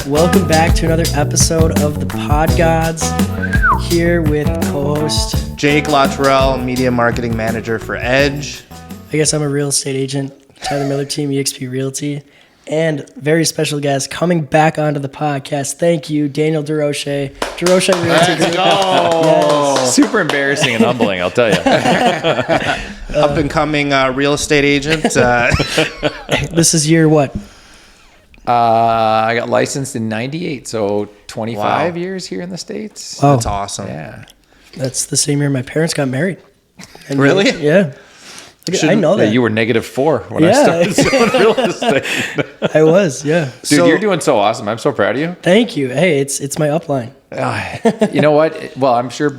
Welcome back to another episode of the Pod Gods. Here with co-host Jake Lottrell, Media Marketing Manager for Edge. I guess I'm a real estate agent, Tyler Miller, Team eXp Realty. And very special guest coming back onto the podcast. Thank you, Daniel Desrochers. Desrochers Realty Group. Yes. Super embarrassing and humbling, I'll tell you. Up and coming real estate agent. This is year what? I got licensed in 98, so 25 years here in the States. Oh, That's awesome. Yeah. that's the same year my parents got married. And Really? Yeah. I know that. You were -4 when I started selling real estate. I was, yeah. Dude, you're doing so awesome. I'm so proud of you. Thank you. Hey, it's my upline. You know what? Well, I'm sure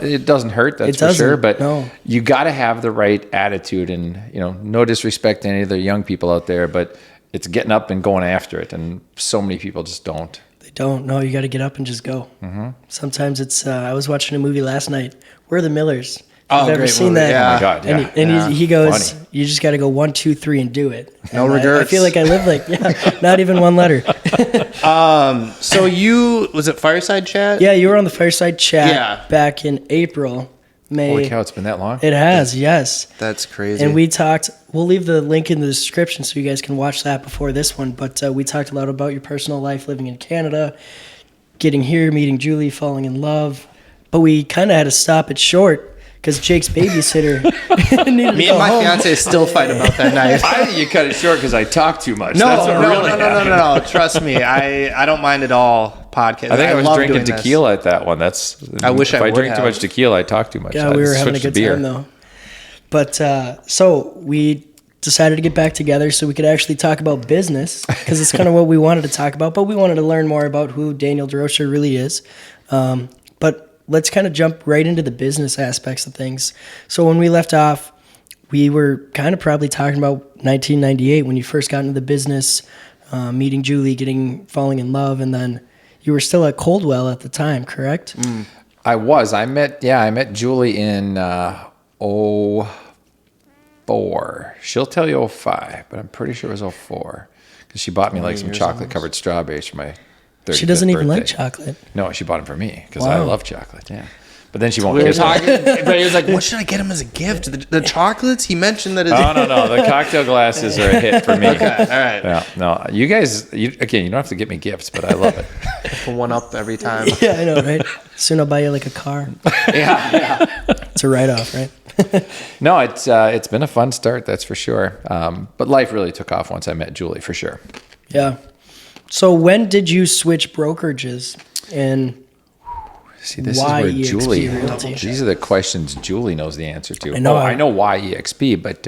it doesn't hurt, that's for sure. But you got to have the right attitude, and no disrespect to any of the young people out there, but it's getting up and going after it, and so many people just don't. They don't. No, you got to get up and just go. Mm-hmm. Sometimes it's. I was watching a movie last night. We're the Millers. You've ever seen movie. that? Yeah. Oh my God, yeah. And he goes, Funny. you just got to go 1, 2, 3 and do it. No And regrets. I feel like I live not even one letter. So was it Fireside Chat? Yeah, you were on the Fireside Chat back in April, May. Holy cow, it's been that long? It has, yes. That's crazy. And we talked, we'll leave the link in the description so you guys can watch that before this one, but we talked a lot about your personal life living in Canada, getting here, meeting Julie, falling in love. But we kind of had to stop it short because Jake's babysitter needed to Me go and my home. fiance still fight about that night. I think you cut it short because I talk too much. No, That's what really happened. no. Trust me, I don't mind at all. Podcast. I think I was love drinking doing tequila at that one. I wish if I I would drink have. too much tequila, I talk too much. Yeah, I'd we were having a switch to good beer. time though. But so we decided to get back together so we could actually talk about business because it's kind of what we wanted to talk about. But we wanted to learn more about who Daniel Desrochers really is. But let's kind of jump right into the business aspects of things. So when we left off, we were kind of probably talking about 1998 when you first got into the business, meeting Julie, falling in love, and then you were still at Coldwell at the time, correct? I was. I met Julie in 04. She'll tell you 05, but I'm pretty sure it was 04 because she bought me like some chocolate-covered strawberries for my 35th She doesn't even birthday. like chocolate. No, she bought them for me because Wow. I love chocolate. Yeah, but then she won't We were kiss me. talking, but he was like, "What should I get him as a gift? The chocolates?" He mentioned that. Oh no, the cocktail glasses are a hit for me. Okay, all right. Yeah, no, you guys. Again, you don't have to get me gifts, but I love it. One up every time. Yeah, I know, right? Soon I'll buy you like a car. Yeah. It's a write-off, right? No, it's been a fun start, that's for sure. But life really took off once I met Julie, for sure. Yeah. So when did you switch brokerages and See, this why is where EXP Julie. Realty? These are the questions Julie knows the answer to. I know. I know why EXP, but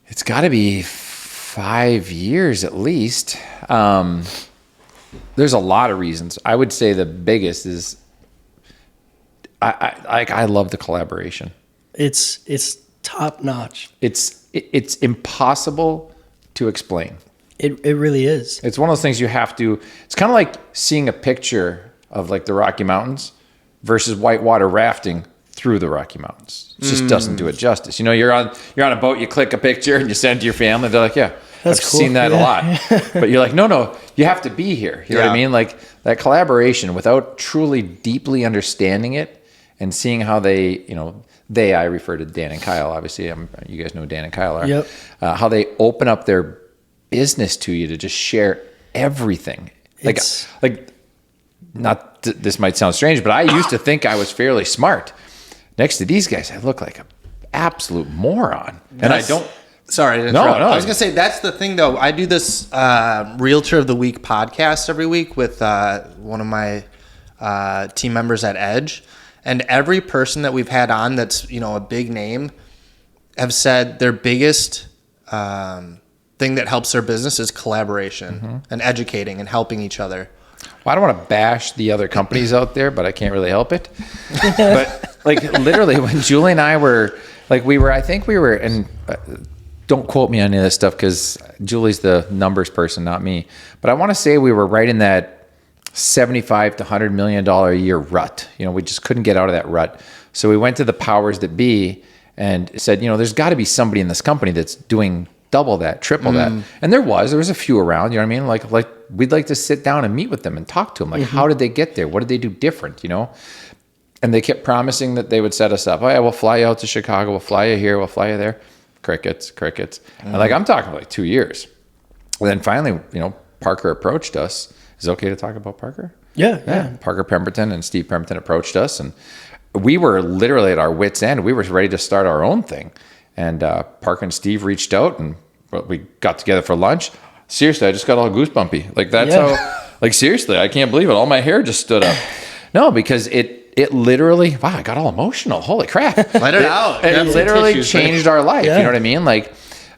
it's got to be 5 years at least. There's a lot of reasons. I would say the biggest is I love the collaboration. It's top notch. It's impossible to explain. It really is. It's one of those things you have to. It's kind of like seeing a picture of like the Rocky Mountains versus whitewater rafting through the Rocky Mountains. It just doesn't do it justice. You're on a boat, you click a picture and you send it to your family. They're like, yeah, That's I've cool. seen that a Yeah. lot. But you're like, no, you have to be here. You know what I mean? Like that collaboration without truly deeply understanding it and seeing how they, I refer to Dan and Kyle, obviously. You guys know who Dan and Kyle are. Yep. How they open up their business to you to just share everything. This might sound strange, but I used to think I was fairly smart. Next to these guys, I look like an absolute moron. And I don't. Sorry to No, interrupt. no. I was going to say, that's the thing, though. I do this Realtor of the Week podcast every week with one of my team members at Edge. And every person that we've had on that's, a big name have said their biggest thing that helps their business is collaboration and educating and helping each other. Well, I don't want to bash the other companies out there, but I can't really help it. But literally when Julie and I were, I think we were, and don't quote me on any of this stuff because Julie's the numbers person, not me. But I want to say we were right in that $75 to $100 million a year rut. We just couldn't get out of that rut. So we went to the powers that be and said, there's got to be somebody in this company that's doing double that, triple that. And there was a few around, you know what I mean? Like we'd like to sit down and meet with them and talk to them. Like, how did they get there? What did they do different, And they kept promising that they would set us up. Oh yeah, we'll fly you out to Chicago. We'll fly you here. We'll fly you there. Crickets. And I'm talking like 2 years. And then finally, Parker approached us. Is it okay to talk about Parker? Yeah. Parker Pemberton and Steve Pemberton approached us, and we were literally at our wits' end. We were ready to start our own thing. And Parker and Steve reached out, and we got together for lunch. Seriously, I just got all goosebumpy. Like, that's how, seriously, I can't believe it. All my hair just stood up. No, because it literally, wow, I got all emotional. Holy crap. Let it out. It literally changed our life. You know what I mean? Like,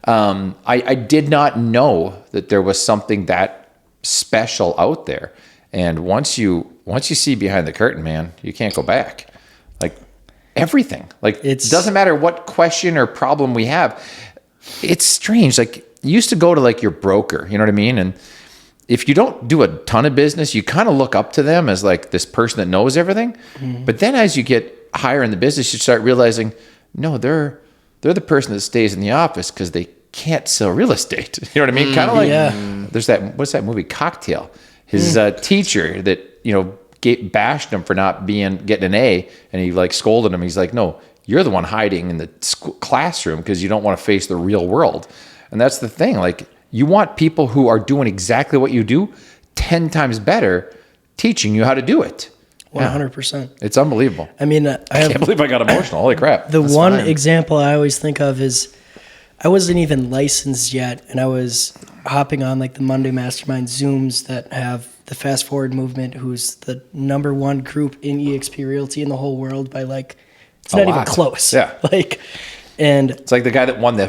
I did not know that there was something that special out there. And once you see behind the curtain, man, you can't go back. Like, everything. Like, it doesn't matter what question or problem we have. It's strange. Like, you used to go to like your broker, you know what I mean? And if you don't do a ton of business, you kind of look up to them as like this person that knows everything. But then as you get higher in the business, you start realizing, no, they're the person that stays in the office because they can't sell real estate. You know what I mean? Kind of like there's what's that movie, Cocktail? His teacher that, bashed him for not getting an A, and he like scolded him. He's like, no, you're the one hiding in the classroom because you don't want to face the real world. And that's the thing. Like, you want people who are doing exactly what you do 10 times better, teaching you how to do it. 100%. It's unbelievable. I mean, I can't believe I got emotional. Holy crap. The one example I always think of is I wasn't even licensed yet, and I was hopping on like the Monday Mastermind Zooms that have the Fast Forward movement, who's the number one group in eXp Realty in the whole world by like, it's not even close. Yeah. And it's like the guy that won the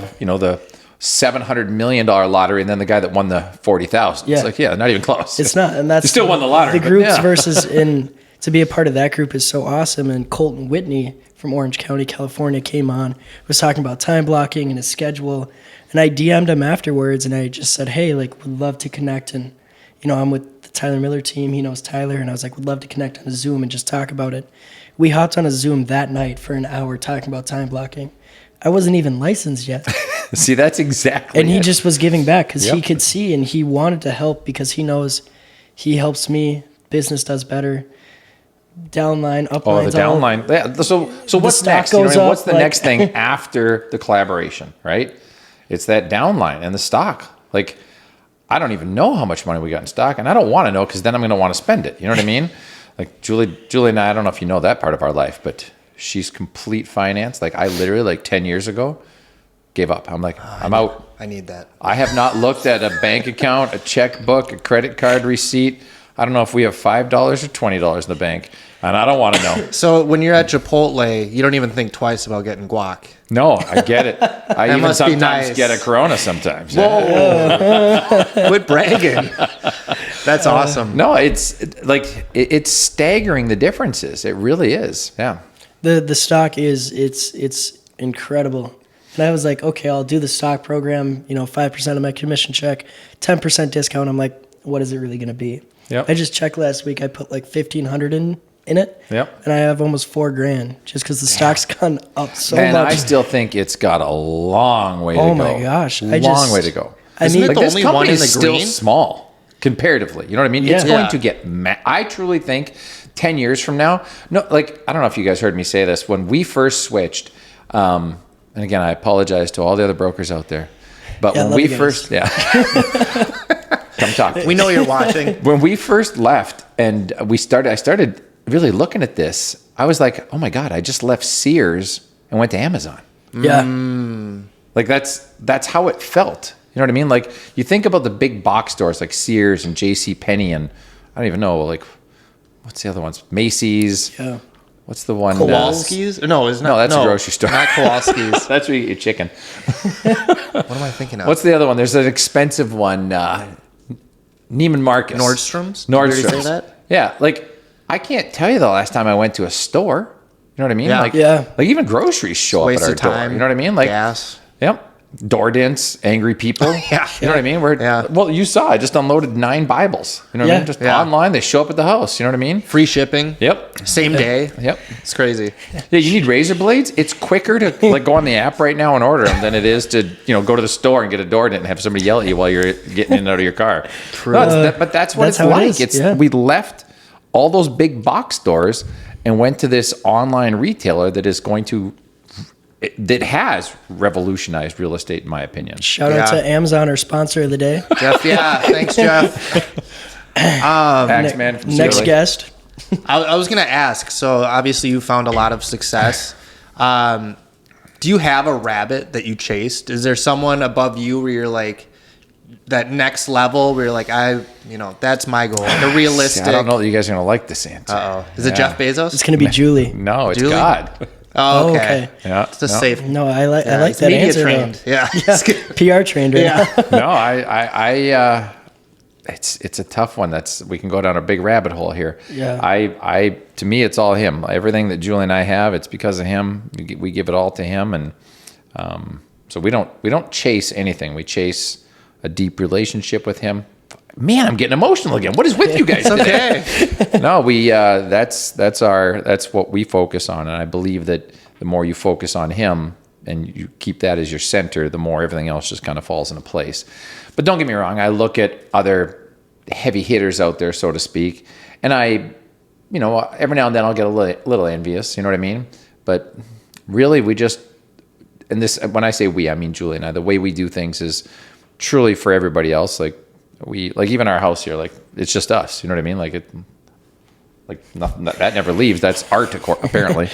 $700 million lottery, and then the guy that won the 40,000. Yeah. It's like, not even close. It's not, and that's you still won the lottery. The groups versus to be a part of that group is so awesome. And Colton Whitney from Orange County, California, came on, was talking about time blocking and his schedule, and I DM'd him afterwards, and I just said, hey, like, would love to connect, and I'm with the Tyler Miller team. He knows Tyler, and I was like, would love to connect on a Zoom and just talk about it. We hopped on a Zoom that night for an hour talking about time blocking. I wasn't even licensed yet. See, that's exactly And he just was giving back because he could see, and he wanted to help because he knows he helps me. Business does better. Downline, upline. Oh, the downline. Yeah. So what's next? What's the next thing after the collaboration, right? It's that downline and the stock. Like, I don't even know how much money we got in stock, and I don't want to know because then I'm going to want to spend it. You know what I mean? Like, Julie and I don't know if you know that part of our life, but she's complete finance. Like, I literally, like 10 years ago, gave up. I'm like, I'm out. I need that. I have not looked at a bank account, a checkbook, a credit card receipt. I don't know if we have $5 or $20 in the bank, and I don't want to know. So when you're at Chipotle, you don't even think twice about getting guac. No, I get it. I even sometimes get a Corona sometimes. Whoa. Quit bragging. That's awesome. No, it's staggering the differences. It really is. Yeah. The stock it's incredible. And I was like, okay, I'll do the stock program, 5% of my commission check, 10% discount. I'm like, what is it really going to be? Yep. I just checked last week. I put like $1,500 in it. Yep. And I have almost $4,000 just because the stock's gone up so much. And much. I still think it's got a long way to go. Oh my gosh. Long way to go. Isn't it the only one in the still green? Small comparatively. You know what I mean? Yeah. It's going to get I truly think 10 years from now, I don't know if you guys heard me say this. When we first switched, and again, I apologize to all the other brokers out there, but when we first, come talk. We know you're watching. When we first left and I started really looking at this. I was like, oh my God, I just left Sears and went to Amazon. Yeah. Like that's how it felt. You know what I mean? Like, you think about the big box stores like Sears and JCPenney and I don't even know, like, what's the other ones? Macy's. Yeah. What's the one? Kowalski's? No, it's not. No, that's a grocery store. Not Kowalski's. That's where you eat chicken. What am I thinking of? What's the other one? There's an expensive one. Neiman Marcus. Nordstrom's? Nordstrom's. Did you already say that? Yeah. Like, I can't tell you the last time I went to a store. You know what I mean? Yeah. Like even groceries show up at our door. You know what I mean? Like, gas. Yep. door dents, angry people. Yeah. You know what I mean? Well, you saw, I just unloaded 9 Bibles. You know what I mean? Just online, they show up at the house. You know what I mean? Free shipping. Yep. Same day. Yep. It's crazy. Yeah, you need razor blades. It's quicker to like go on the app right now and order them than it is to go to the store and get a door dent and have somebody yell at you while you're getting in and out of your car. True. No, but that's what That's it's how like. it is. We left all those big box stores and went to this online retailer that has revolutionized real estate, in my opinion. Shout out to Amazon, our sponsor of the day. Jeff, thanks, Jeff. Thanks, man. Next guest. I was going to ask, so obviously you found a lot of success. Do you have a rabbit that you chased? Is there someone above you where you're like, that next level where you're like, that's my goal. The realistic. See, I don't know that you guys are going to like this answer. Uh-oh. Is it Jeff Bezos? It's going to be Julie. No, it's Julie? God. Oh, okay. Yeah. It's a safe. No, I like It's that media answer. trained. Though. Yeah. PR trained right now. No, I it's a tough one. We can go down a big rabbit hole here. Yeah. To me, it's all him. Everything that Julie and I have, it's because of him. We give it all to him, and so we don't chase anything. We chase a deep relationship with him. Man, I'm getting emotional again. What is with you guys? Okay. No, that's what we focus on, and I believe that the more you focus on him and you keep that as your center, the more everything else just kind of falls into place. But don't get me wrong, I look at other heavy hitters out there, so to speak, and I, every now and then I'll get a little envious, you know what I mean? But really, and this, when I say we, I mean Julie and I, the way we do things is truly for everybody else. Like even our house here, like it's just us, you know what I mean? Like nothing that never leaves. That's art, apparently.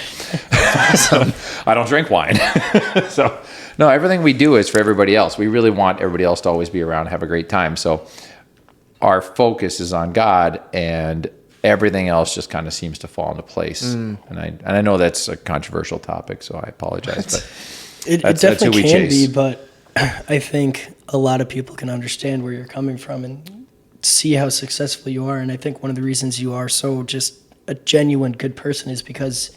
So, I don't drink wine. So no, everything we do is for everybody else. We really want everybody else to always be around, have a great time. So our focus is on God, and everything else just kind of seems to fall into place. And I know that's a controversial topic, so I apologize, but It that's who definitely we can chase. be, but I think a lot of people can understand where you're coming from and see how successful you are. And I think one of the reasons you are so just a genuine good person is because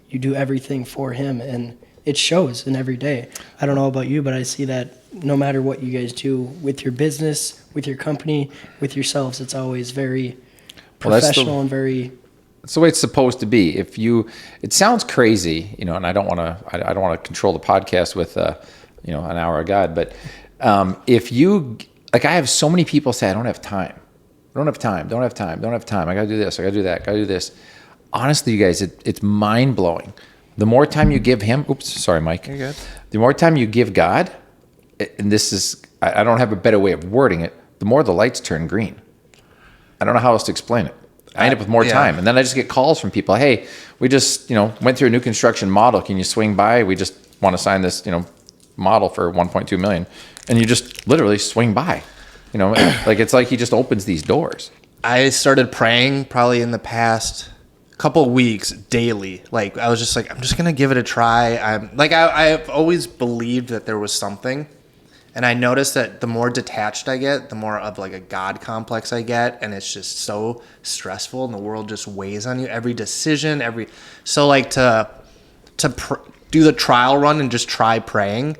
you do everything for him, and it shows in every day. I don't know about you, but I see that no matter what you guys do with your business, with your company, with yourselves, it's always very professional and very. It's the way it's supposed to be. It sounds crazy, and I don't want to control the podcast with, an hour of God, but I have so many people say, I don't have time. I don't have time. I got to do this. I got to do that. Got to do this. Honestly, you guys, it's mind blowing. The more time you give him, oops, sorry, Mike. You're good. The more time you give God, and this is, I don't have a better way of wording it, the more the lights turn green. I don't know how else to explain it. I end up with more time. And then I just get calls from people. Hey, we just, went through a new construction model. Can you swing by? We just want to sign this, model for 1.2 million. And you just literally swing by, it's like he just opens these doors. I started praying probably in the past couple of weeks daily. Like I was just like, I'm just going to give it a try. I've always believed that there was something. And I noticed that the more detached I get, the more of like a God complex I get. And it's just so stressful, and the world just weighs on you. Every decision, so like to do the trial run and just try praying.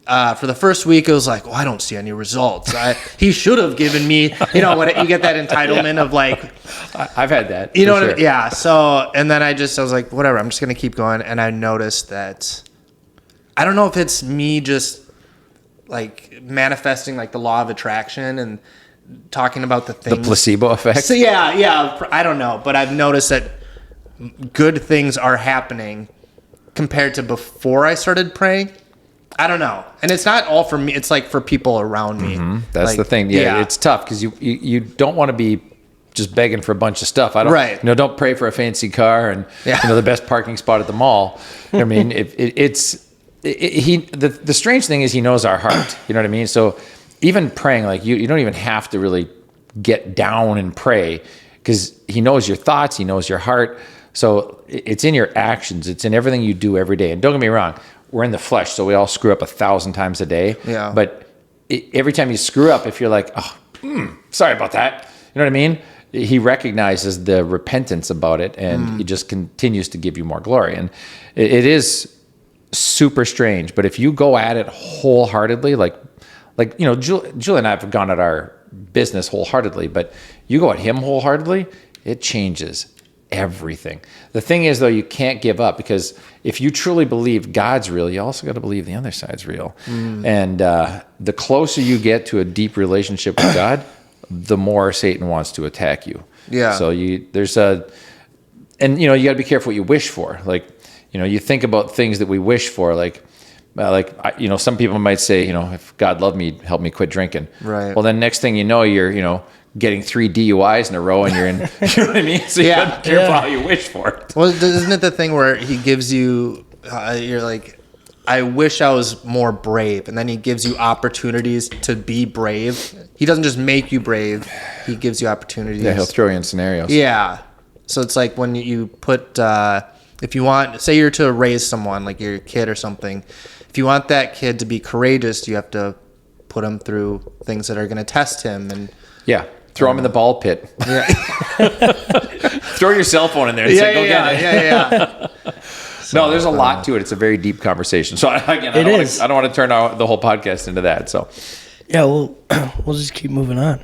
For the first week, it was like, I don't see any results. He should have given me, when you get that entitlement of like, I've had that. You know what I mean? Yeah. So, and then I was like, whatever, I'm just going to keep going. And I noticed that, I don't know if it's me just like manifesting like the law of attraction and talking about the things. The placebo effect? So yeah. I don't know. But I've noticed that good things are happening compared to before I started praying. I don't know. And it's not all for me. It's like for people around me. Mm-hmm. That's the thing. Yeah. It's tough because you don't want to be just begging for a bunch of stuff. Don't pray for a fancy car and the best parking spot at the mall. I mean, the strange thing is he knows our heart. You know what I mean? So even praying, like you don't even have to really get down and pray because he knows your thoughts. He knows your heart. So it's in your actions. It's in everything you do every day. And don't get me wrong, we're in the flesh, so we all screw up 1,000 times a day. Yeah. But every time you screw up, if you're like, sorry about that, you know what I mean? He recognizes the repentance about it, and it just continues to give you more glory. And it is super strange. But if you go at it wholeheartedly, like Julie and I have gone at our business wholeheartedly, but you go at him wholeheartedly, it changes everything. The thing is, though, you can't give up, because if you truly believe God's real, you also got to believe the other side's real. And the closer you get to a deep relationship with God, the more Satan wants to attack you. Yeah. So you got to be careful what you wish for. Like, you think about things that we wish for, some people might say, if God loved me, help me quit drinking. Right. Well, then next thing you know, you're, getting 3 DUIs in a row, and you're in, you know what I mean? So you got to be careful how you wish for it. Well, isn't it the thing where he gives you, you're like, I wish I was more brave. And then he gives you opportunities to be brave. He doesn't just make you brave. He gives you opportunities. Yeah, he'll throw you in scenarios. Yeah. So it's like when you put, if you want, say you're to raise someone, like your kid or something, if you want that kid to be courageous, you have to put him through things that are going to test him. And yeah. Throw him in the ball pit. Yeah. Throw your cell phone in there and say, go get it. Yeah. No, there's a lot to it. It's a very deep conversation. So again, I don't want to turn the whole podcast into that. So Yeah, we'll just keep moving on,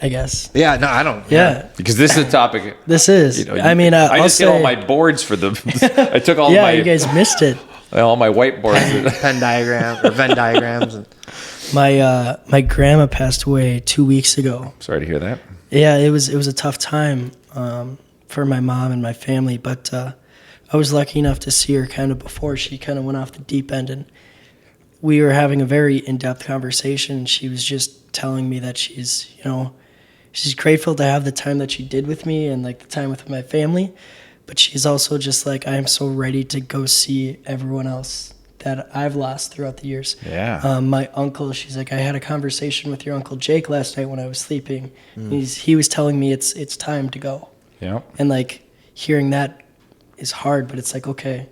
I guess. Yeah, no, I don't. Yeah. Because this is a topic. This is. I just get all my boards for I took all you guys missed it. all my whiteboards. Venn diagrams. And My grandma passed away 2 weeks ago. Sorry to hear that. Yeah, it was a tough time for my mom and my family, but I was lucky enough to see her kind of before she kind of went off the deep end, and we were having a very in-depth conversation. She was just telling me that she's grateful to have the time that she did with me and like the time with my family, but she's also just like, I am so ready to go see everyone else that I've lost throughout the years. Yeah. My uncle, she's like, I had a conversation with your Uncle Jake last night when I was sleeping. He was telling me it's time to go. Yeah. And like hearing that is hard, but it's like, okay,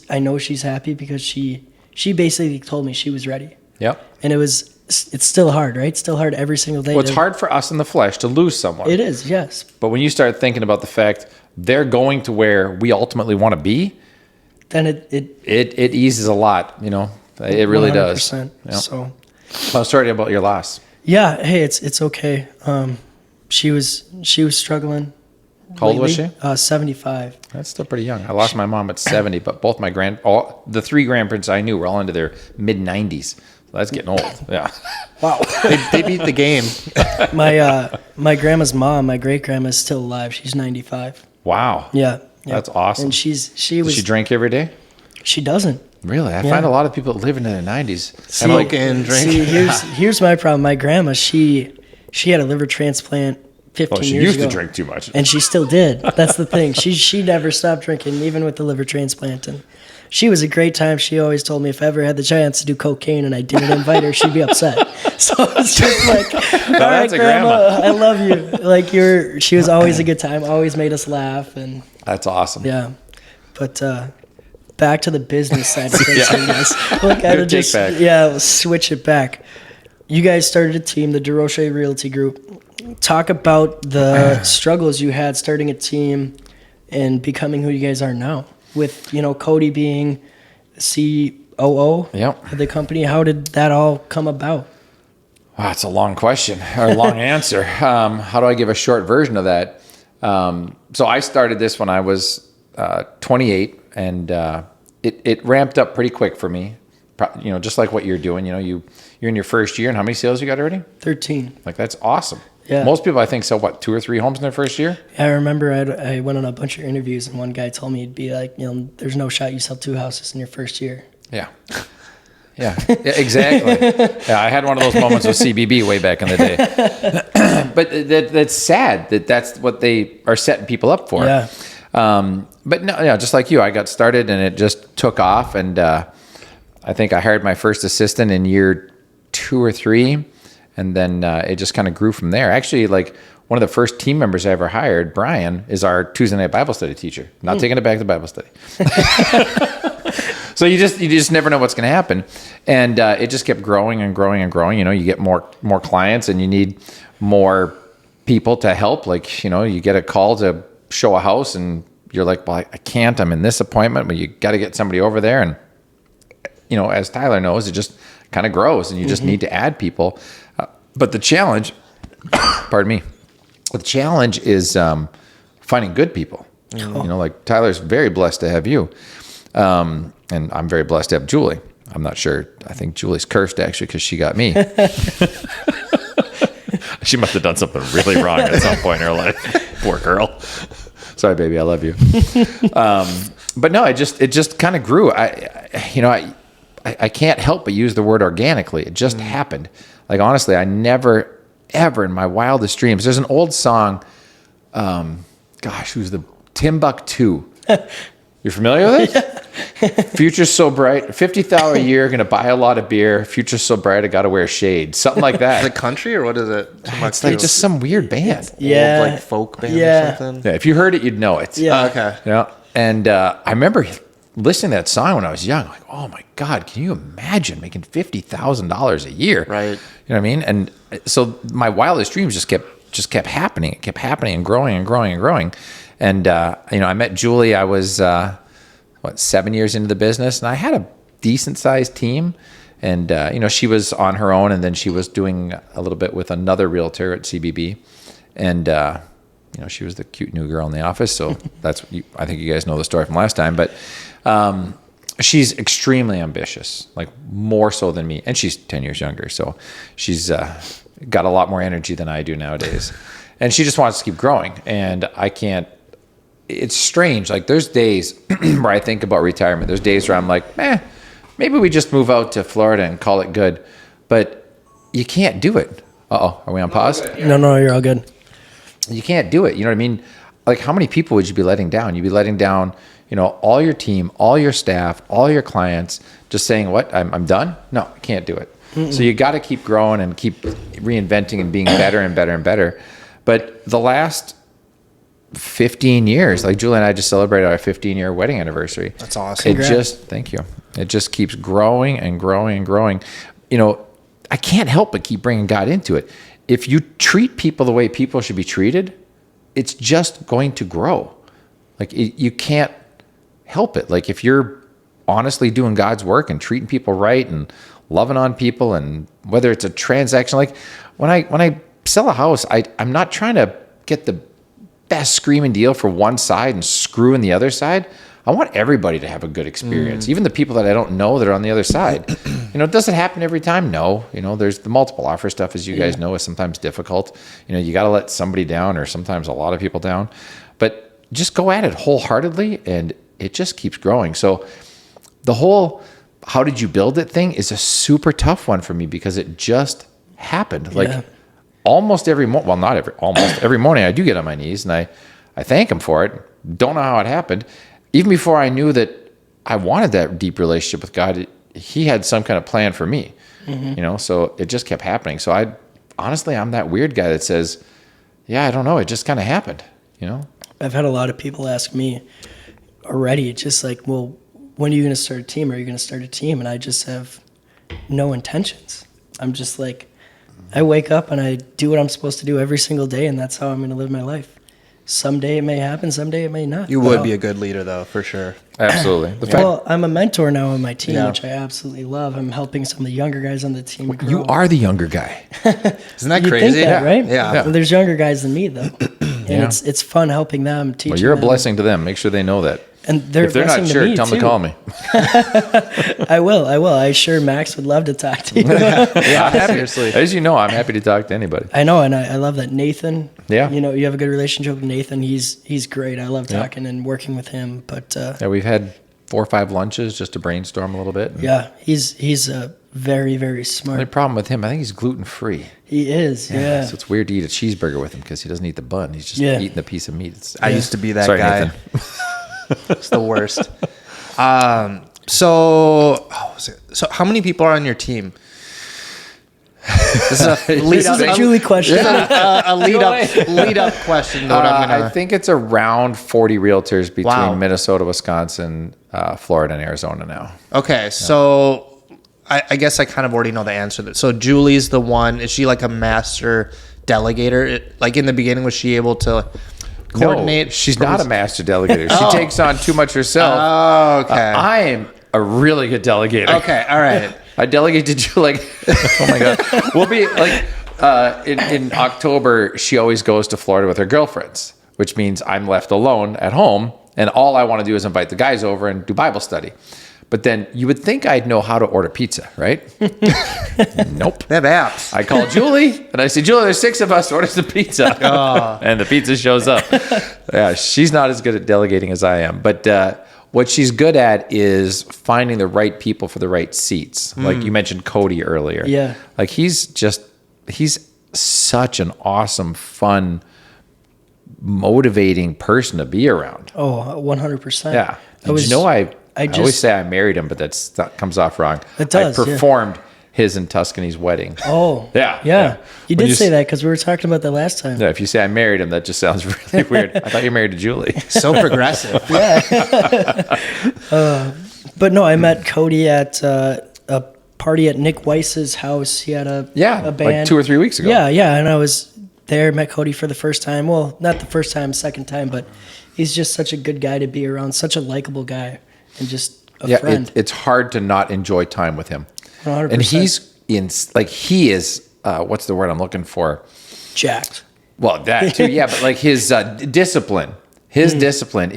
I know she's happy because she basically told me she was ready. Yep. And it's still hard, right? Still hard every single day. Well, it's hard for us in the flesh to lose someone. It is, yes. But when you start thinking about the fact they're going to where we ultimately want to be, then it eases a lot, It really does. 100%. Yep. So I'm sorry about your loss. yeah, hey, it's okay. She was struggling. How old was she? 75. That's still pretty young. I lost my mom at 70, but both the 3 grandparents I knew were all into their mid-90s. So that's getting old. Yeah. Wow. they beat the game. My grandma's mom, my great grandma, is still alive. She's 95. Wow. Yeah. That's awesome. And Does she drink every day? She doesn't. Really? I find a lot of people that live in their 90s. Smoking, drinking. Here's my problem. My grandma, she had a liver transplant 15 years ago. She used to drink too much. And she still did. That's the thing. She never stopped drinking, even with the liver transplant. And she was a great time. She always told me if I ever had the chance to do cocaine and I didn't invite her, she'd be upset. So it's just like, all right, grandma, I love you. Like she was always a good time. Always made us laugh. And that's awesome. yeah. But back to the business side of things, I guess. We'll kind of just we'll switch it back. You guys started a team, the Desrochers Realty Group. Talk about the struggles you had starting a team and becoming who you guys are now. With Cody being COO of the company, how did that all come about? Wow, it's a long question or a long answer. How do I give a short version of that? So I started this when I was 28, and it ramped up pretty quick for me. Just like what you're doing. You're in your first year, and how many sales you got already? 13. Like, that's awesome. Yeah. Most people, I think, sell 2 or 3 homes in their first year. I remember I went on a bunch of interviews, and one guy told me he'd be like, there's no shot you sell 2 houses in your first year. Yeah. Yeah, exactly. Yeah, I had one of those moments with CBB way back in the day. But that's sad that's what they are setting people up for. Yeah. But no, just like you, I got started and it just took off. And I think I hired my first assistant in year 2 or 3. And then it just kind of grew from there. Actually, like one of the first team members I ever hired, Brian, is our Tuesday night Bible study teacher. Not taking it back to Bible study. So you just never know what's going to happen. And it just kept growing and growing and growing. You get more clients and you need more people to help. Like, you get a call to show a house and you're like, well, I can't. I'm in this appointment, but you got to get somebody over there. And as Tyler knows, it just kind of grows, and you just need to add people. But the challenge, pardon me, the challenge is finding good people. Like Tyler's very blessed to have you, and I'm very blessed to have Julie. I'm not sure. I think Julie's cursed actually because she got me. She must have done something really wrong at some point in her life. Poor girl. Sorry, baby. I love you. But no, it just kind of grew. I can't help but use the word organically. It just happened. Like, honestly, I never, ever in my wildest dreams. There's an old song. Who's the Timbuktu? You're familiar with it? Future's so bright. $50,000 a year, gonna buy a lot of beer. Future's so bright, I gotta wear shade. Something like that. Is it country or what is it? It's like just some weird band. Old, like folk band or something. Yeah, if you heard it, you'd know it. Yeah. Okay. Yeah. And I remember listening to that song when I was young. Like, oh my God, can you imagine making $50,000 a year? Right. You know what I mean? And so my wildest dreams just kept happening. It kept happening and growing and growing and growing. And I met Julie. I was 7 years into the business, and I had a decent sized team. And she was on her own, and then she was doing a little bit with another realtor at CBB, and she was the cute new girl in the office. So I think you guys know the story from last time, but she's extremely ambitious, like more so than me, and she's 10 years younger. So she's got a lot more energy than I do nowadays, and she just wants to keep growing. And I can't. It's strange. Like, there's days where I think about retirement. There's days where I'm like, maybe we just move out to Florida and call it good. But you can't do it. Uh-oh. Are we on pause? No, you're all good. You can't do it. You know what I mean? Like, how many people would you be letting down? You'd be letting down, all your team, all your staff, all your clients, just saying, what? I'm done? No, I can't do it. Mm-mm. So you got to keep growing and keep reinventing and being better and better and better. But the last 15 years, like Julie and I just celebrated our 15-year wedding anniversary. That's awesome. Thank you. It just keeps growing and growing and growing. I can't help but keep bringing God into it. If you treat people the way people should be treated, it's just going to grow. Like, you can't help it. Like, if you're honestly doing God's work and treating people right and loving on people, and whether it's a transaction, like when I sell a house, I'm not trying to get the best screaming deal for one side and screw in the other side. I want everybody to have a good experience, even the people that I don't know that are on the other side. Does it happen every time? No. There's the multiple offer stuff, as you guys know, is sometimes difficult. You got to let somebody down, or sometimes a lot of people down. But just go at it wholeheartedly, and it just keeps growing. So the whole how did you build it thing is a super tough one for me, because it just happened. Like, almost every morning, well, not almost every morning, I do get on my knees and I thank him for it. Don't know how it happened. Even before I knew that I wanted that deep relationship with God, he had some kind of plan for me, so it just kept happening. So I'm that weird guy that says, I don't know. It just kind of happened, I've had a lot of people ask me already, just like, well, when are you going to start a team? Are you going to start a team? And I just have no intentions. I'm just like, I wake up and I do what I'm supposed to do every single day, and that's how I'm going to live my life. Someday it may happen, someday it may not. You would be a good leader, though, for sure. Absolutely. Well, I'm a mentor now on my team, which I absolutely love. I'm helping some of the younger guys on the team grow. You are the younger guy. Isn't that you crazy? Think that, right? Yeah. Well, there's younger guys than me, though. And it's fun helping them, teaching them. Well, you're a blessing to them. Make sure they know that. And if they're not sure, tell them to call me. I will. I'm sure Max would love to talk to you. Seriously. As you know, I'm happy to talk to anybody. I know, and I love that Nathan. Yeah. You have a good relationship with Nathan. He's great. I love talking and working with him. But we've had 4 or 5 lunches just to brainstorm a little bit. Yeah, he's very, very smart. The only problem with him, I think he's gluten free. He is. Yeah. So it's weird to eat a cheeseburger with him because he doesn't eat the bun. He's just eating the piece of meat. I used to be that Sorry, guy. Nathan. It's the worst. So how many people are on your team? This is a Julie question. A lead up question. I think it's around 40 realtors between Minnesota, Wisconsin, Florida, and Arizona now. Okay, so I guess I kind of already know the answer to that. So Julie's the one. Is she like a master delegator? Like, in the beginning, was she able to coordinate? No, she's not a master delegator. She takes on too much herself. Oh, okay. I am a really good delegator. Okay, all right. I delegate to Julie. Like, oh my God. We'll be like, in October, she always goes to Florida with her girlfriends, which means I'm left alone at home. And all I want to do is invite the guys over and do Bible study. But then you would think I'd know how to order pizza, right? Nope. They have apps. I call Julie and I say, Julie, there's 6 of us. Order some pizza. And the pizza shows up. Yeah, she's not as good at delegating as I am. But what she's good at is finding the right people for the right seats. Like you mentioned Cody earlier. Yeah. Like he's such an awesome, fun, motivating person to be around. Oh, 100%. Yeah. I always say I married him, but that comes off wrong. It does, I performed his and Tuscany's wedding. Oh. Yeah. Yeah. You When did say that because we were talking about that last time. Yeah, if you say I married him, that just sounds really weird. I thought you married to Julie. So progressive. But no, I met Cody at a party at Nick Weiss's house. He had a band. Like 2 or 3 weeks ago. Yeah, and I was there, met Cody for the first time. Well, not the first time, second time, but he's just such a good guy to be around, such a likable guy, and just a friend. It's hard to not enjoy time with him. 100%. And he is, what's the word I'm looking for? Jacked. Well, that too, yeah, but like his discipline. Discipline.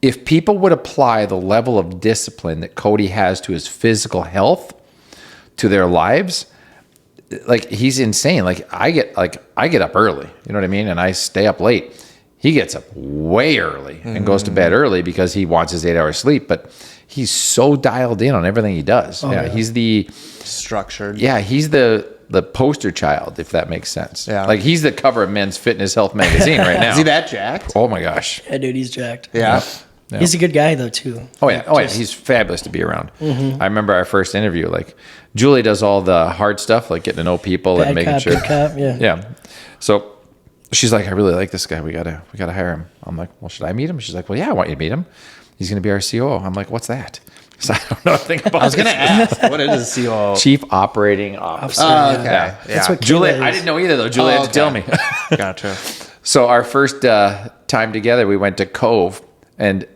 If people would apply the level of discipline that Cody has to his physical health, to their lives, like he's insane. Like I get up early, you know what I mean? And I stay up late. He gets up way early and goes to bed early because he wants his 8 hours sleep, but he's so dialed in on everything he does. He's the structured. Yeah, he's the poster child, if that makes sense. Yeah. Like he's the cover of Men's Fitness Health magazine right now. Is he that jacked? Oh my gosh. Yeah, dude, he's jacked. Yeah. Yeah. He's a good guy, though, too. Oh yeah, he's fabulous to be around. I remember our first interview. Like Julie does all the hard stuff, like getting to know people and making sure. Good cop, yeah. Yeah. So she's like, I really like this guy. We gotta hire him. I'm like, well, should I meet him? She's like, well, yeah, I want you to meet him. He's gonna be our COO. I'm like, what's that? So I don't know anything about. I was gonna ask, what is a COO? Chief Operating Officer. Oh, okay. Yeah. That's what Julie, Kayla I is. didn't know either though. Julie had to tell me. Gotcha. So our first time together, we went to Cove, and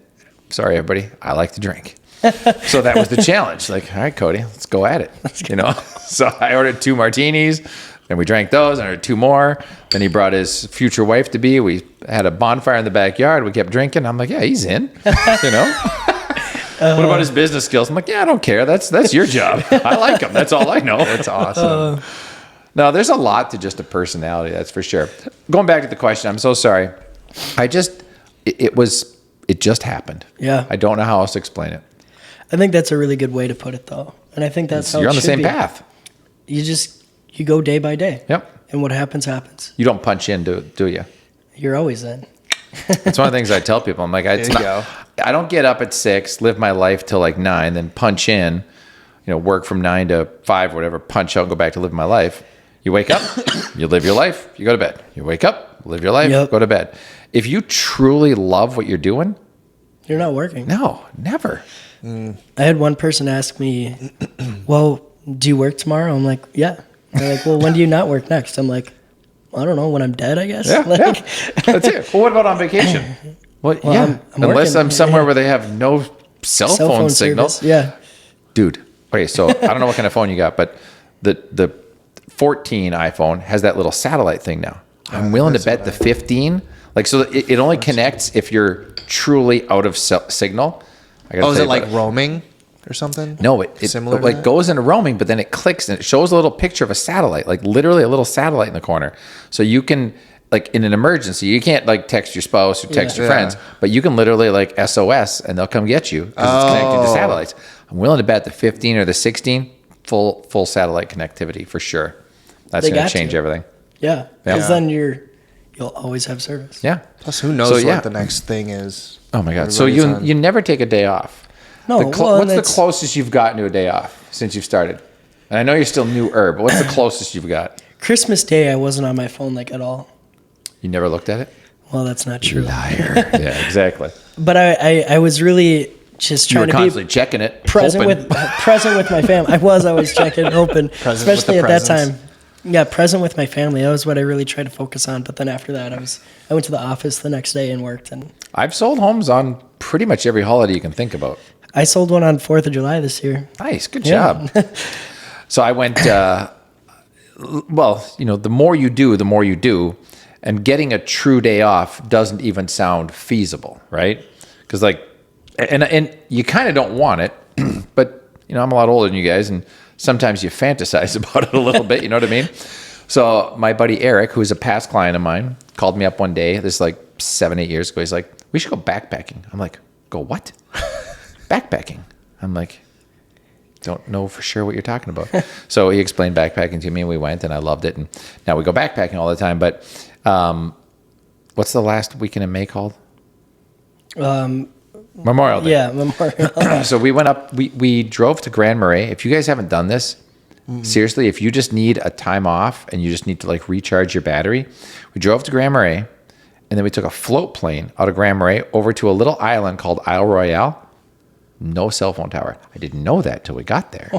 sorry everybody, I like to drink. So that was the challenge. Like, all right, Cody, let's go at it. So I ordered 2 martinis, and we drank those, and I ordered 2 more. Then he brought his future wife to be. We had a bonfire in the backyard. We kept drinking. I'm like, yeah, he's in. What about his business skills? I'm like, yeah, I don't care. That's your job. I like him. That's all I know. That's awesome. No, there's a lot to just a personality. That's for sure. Going back to the question, I'm so sorry. It just happened. Yeah. I don't know how else to explain it. I think that's a really good way to put it, though. And I think that's how You're it on the should same be. path. You go day by day. Yep. And what happens, happens. You don't punch in, do you? You're always in. It's one of the things I tell people. I'm like, I don't get up at 6, live my life till like 9, then punch in, work from 9 to 5 or whatever, punch out and go back to live my life. You wake up, you live your life, you go to bed. You wake up, live your life, Yep. go to bed. If you truly love what you're doing, You're not working. no, never. I had one person ask me, well, do you work tomorrow? I'm like, yeah. They're like, well, when do you not work next? I'm like, I don't know, when I'm dead, I guess. Yeah, Like, yeah. That's it. Well, what about on vacation? Well, yeah, I'm unless working. I'm somewhere where they have no cell phone signal. service. Yeah. Dude, okay, so I don't know what kind of phone you got, but the 14 iPhone has that little satellite thing now. I'm willing to bet the 15, like, so it only connects if you're truly out of signal. Is it like roaming or something? No, it Similar to like that? goes into roaming, but then it clicks and it shows a little picture of a satellite, like literally a little satellite in the corner. So you can, like in an emergency, you can't like text your spouse or text your Yeah. friends, but you can literally like SOS and they'll come get you because it's connected to satellites. I'm willing to bet the 15 or the 16 full satellite connectivity for sure. That's They going got to change to. everything. Yeah. Because Yeah. then you'll always have service. Yeah. Plus, who knows what the next thing is? Oh my God. So Everybody's you never take a day off. No, What's the closest you've gotten to a day off since you've started? And I know you're still newer, but what's the closest you've got? Christmas Day, I wasn't on my phone like at all. You never looked at it? Well, that's not true. Liar. Yeah, exactly. But I was really just You were trying to constantly be checking it. present hoping. with my family. I was always checking, hoping, especially with the at that presents. time. Yeah, present with my family. That was what I really tried to focus on. But then after that, I went to the office the next day and worked. And I've sold homes on pretty much every holiday you can think about. I sold one on 4th of July this year. Nice, good job. So I went. Well, the more you do, the more you do, and getting a true day off doesn't even sound feasible, right? Because and you kind of don't want it, but I'm a lot older than you guys, and sometimes you fantasize about it a little bit. You know what I mean? So my buddy Eric, who's a past client of mine, called me up one day. This is like 7-8 years ago. He's like, "We should go backpacking." I'm like, "Go what?" Backpacking. I'm like, don't know for sure what you're talking about. So he explained backpacking to me, and we went, and I loved it. And now we go backpacking all the time. But what's the last weekend in May called? Memorial Day. Yeah, Memorial. So we went up. We drove to Grand Marais. If you guys haven't done this, seriously, if you just need a time off and you just need to recharge your battery, we drove to Grand Marais, and then we took a float plane out of Grand Marais over to a little island called Isle Royale. No cell phone tower. I didn't know that till we got there.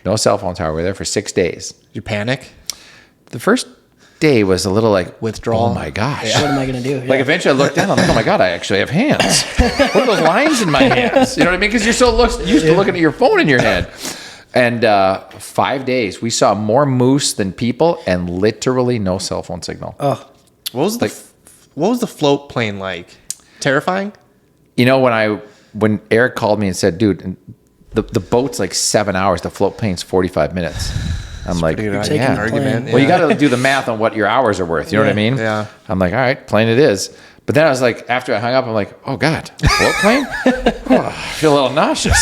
No cell phone tower. We were there for 6 days. Did you panic? The first day was a little withdrawal. Oh my gosh. What am I going to do? Yeah. Eventually I looked down. I'm like, oh my God, I actually have hands. What are those lines in my hands? You know what I mean? Because you're so used to looking at your phone in your hand. And 5 days, we saw more moose than people and literally no cell phone signal. Oh, What was the float plane like? Terrifying? When Eric called me and said, dude, the boat's like 7 hours, the float plane's 45 minutes. I'm like, You're taking yeah. the Argument. plane. Well, you got to do the math on what your hours are worth. You know what I mean? Yeah. I'm like, all right, plane it is. But then I was like, after I hung up, I'm like, oh God, float plane? Oh, I feel a little nauseous.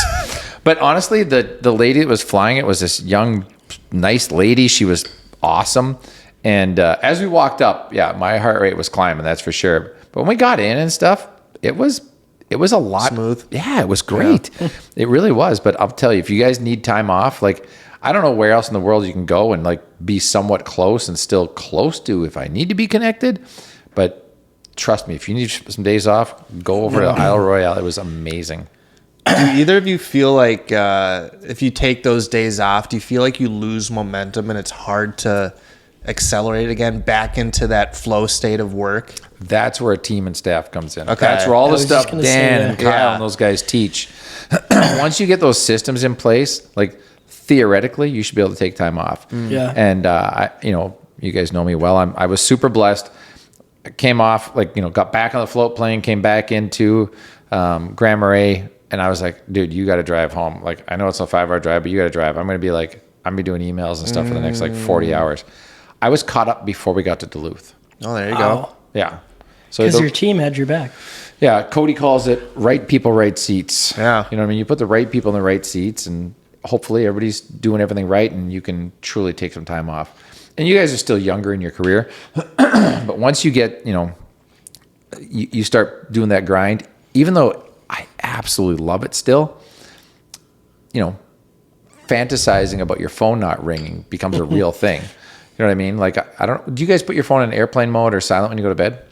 But honestly, the lady that was flying it was this young, nice lady. She was awesome. And as we walked up, my heart rate was climbing, that's for sure. But when we got in and stuff, it was a lot smooth. Yeah, it was great. Yeah. It really was. But I'll tell you, if you guys need time off, I don't know where else in the world you can go and be somewhat close and still close to if I need to be connected. But trust me, if you need some days off, go over to Isle Royale. It was amazing. Do either of you feel like if you take those days off, do you feel like you lose momentum and it's hard to accelerate again back into that flow state of work? That's where a team and staff comes in. Okay. That's where all the was stuff just gonna Dan say and that. Kyle and those guys teach. Once you get those systems in place, theoretically, you should be able to take time off. Yeah. And you guys know me well. I was super blessed. I came off, got back on the float plane, came back into Grand Marais, and I was like, dude, you got to drive home. I know it's a 5-hour drive, but you got to drive. I'm going to be I'm going to be doing emails and stuff for the next 40 hours. I was caught up before we got to Duluth. Oh, there you Wow. go. Yeah. So Because your team had your back. yeah, Cody calls it right people, right seats. Yeah. You know what I mean? You put the right people in the right seats, and hopefully everybody's doing everything right, and you can truly take some time off. And you guys are still younger in your career, but once you get, you start doing that grind, even though I absolutely love it still, fantasizing about your phone not ringing becomes a real thing. You know what I mean? I don't, do you guys put your phone in airplane mode or silent when you go to bed?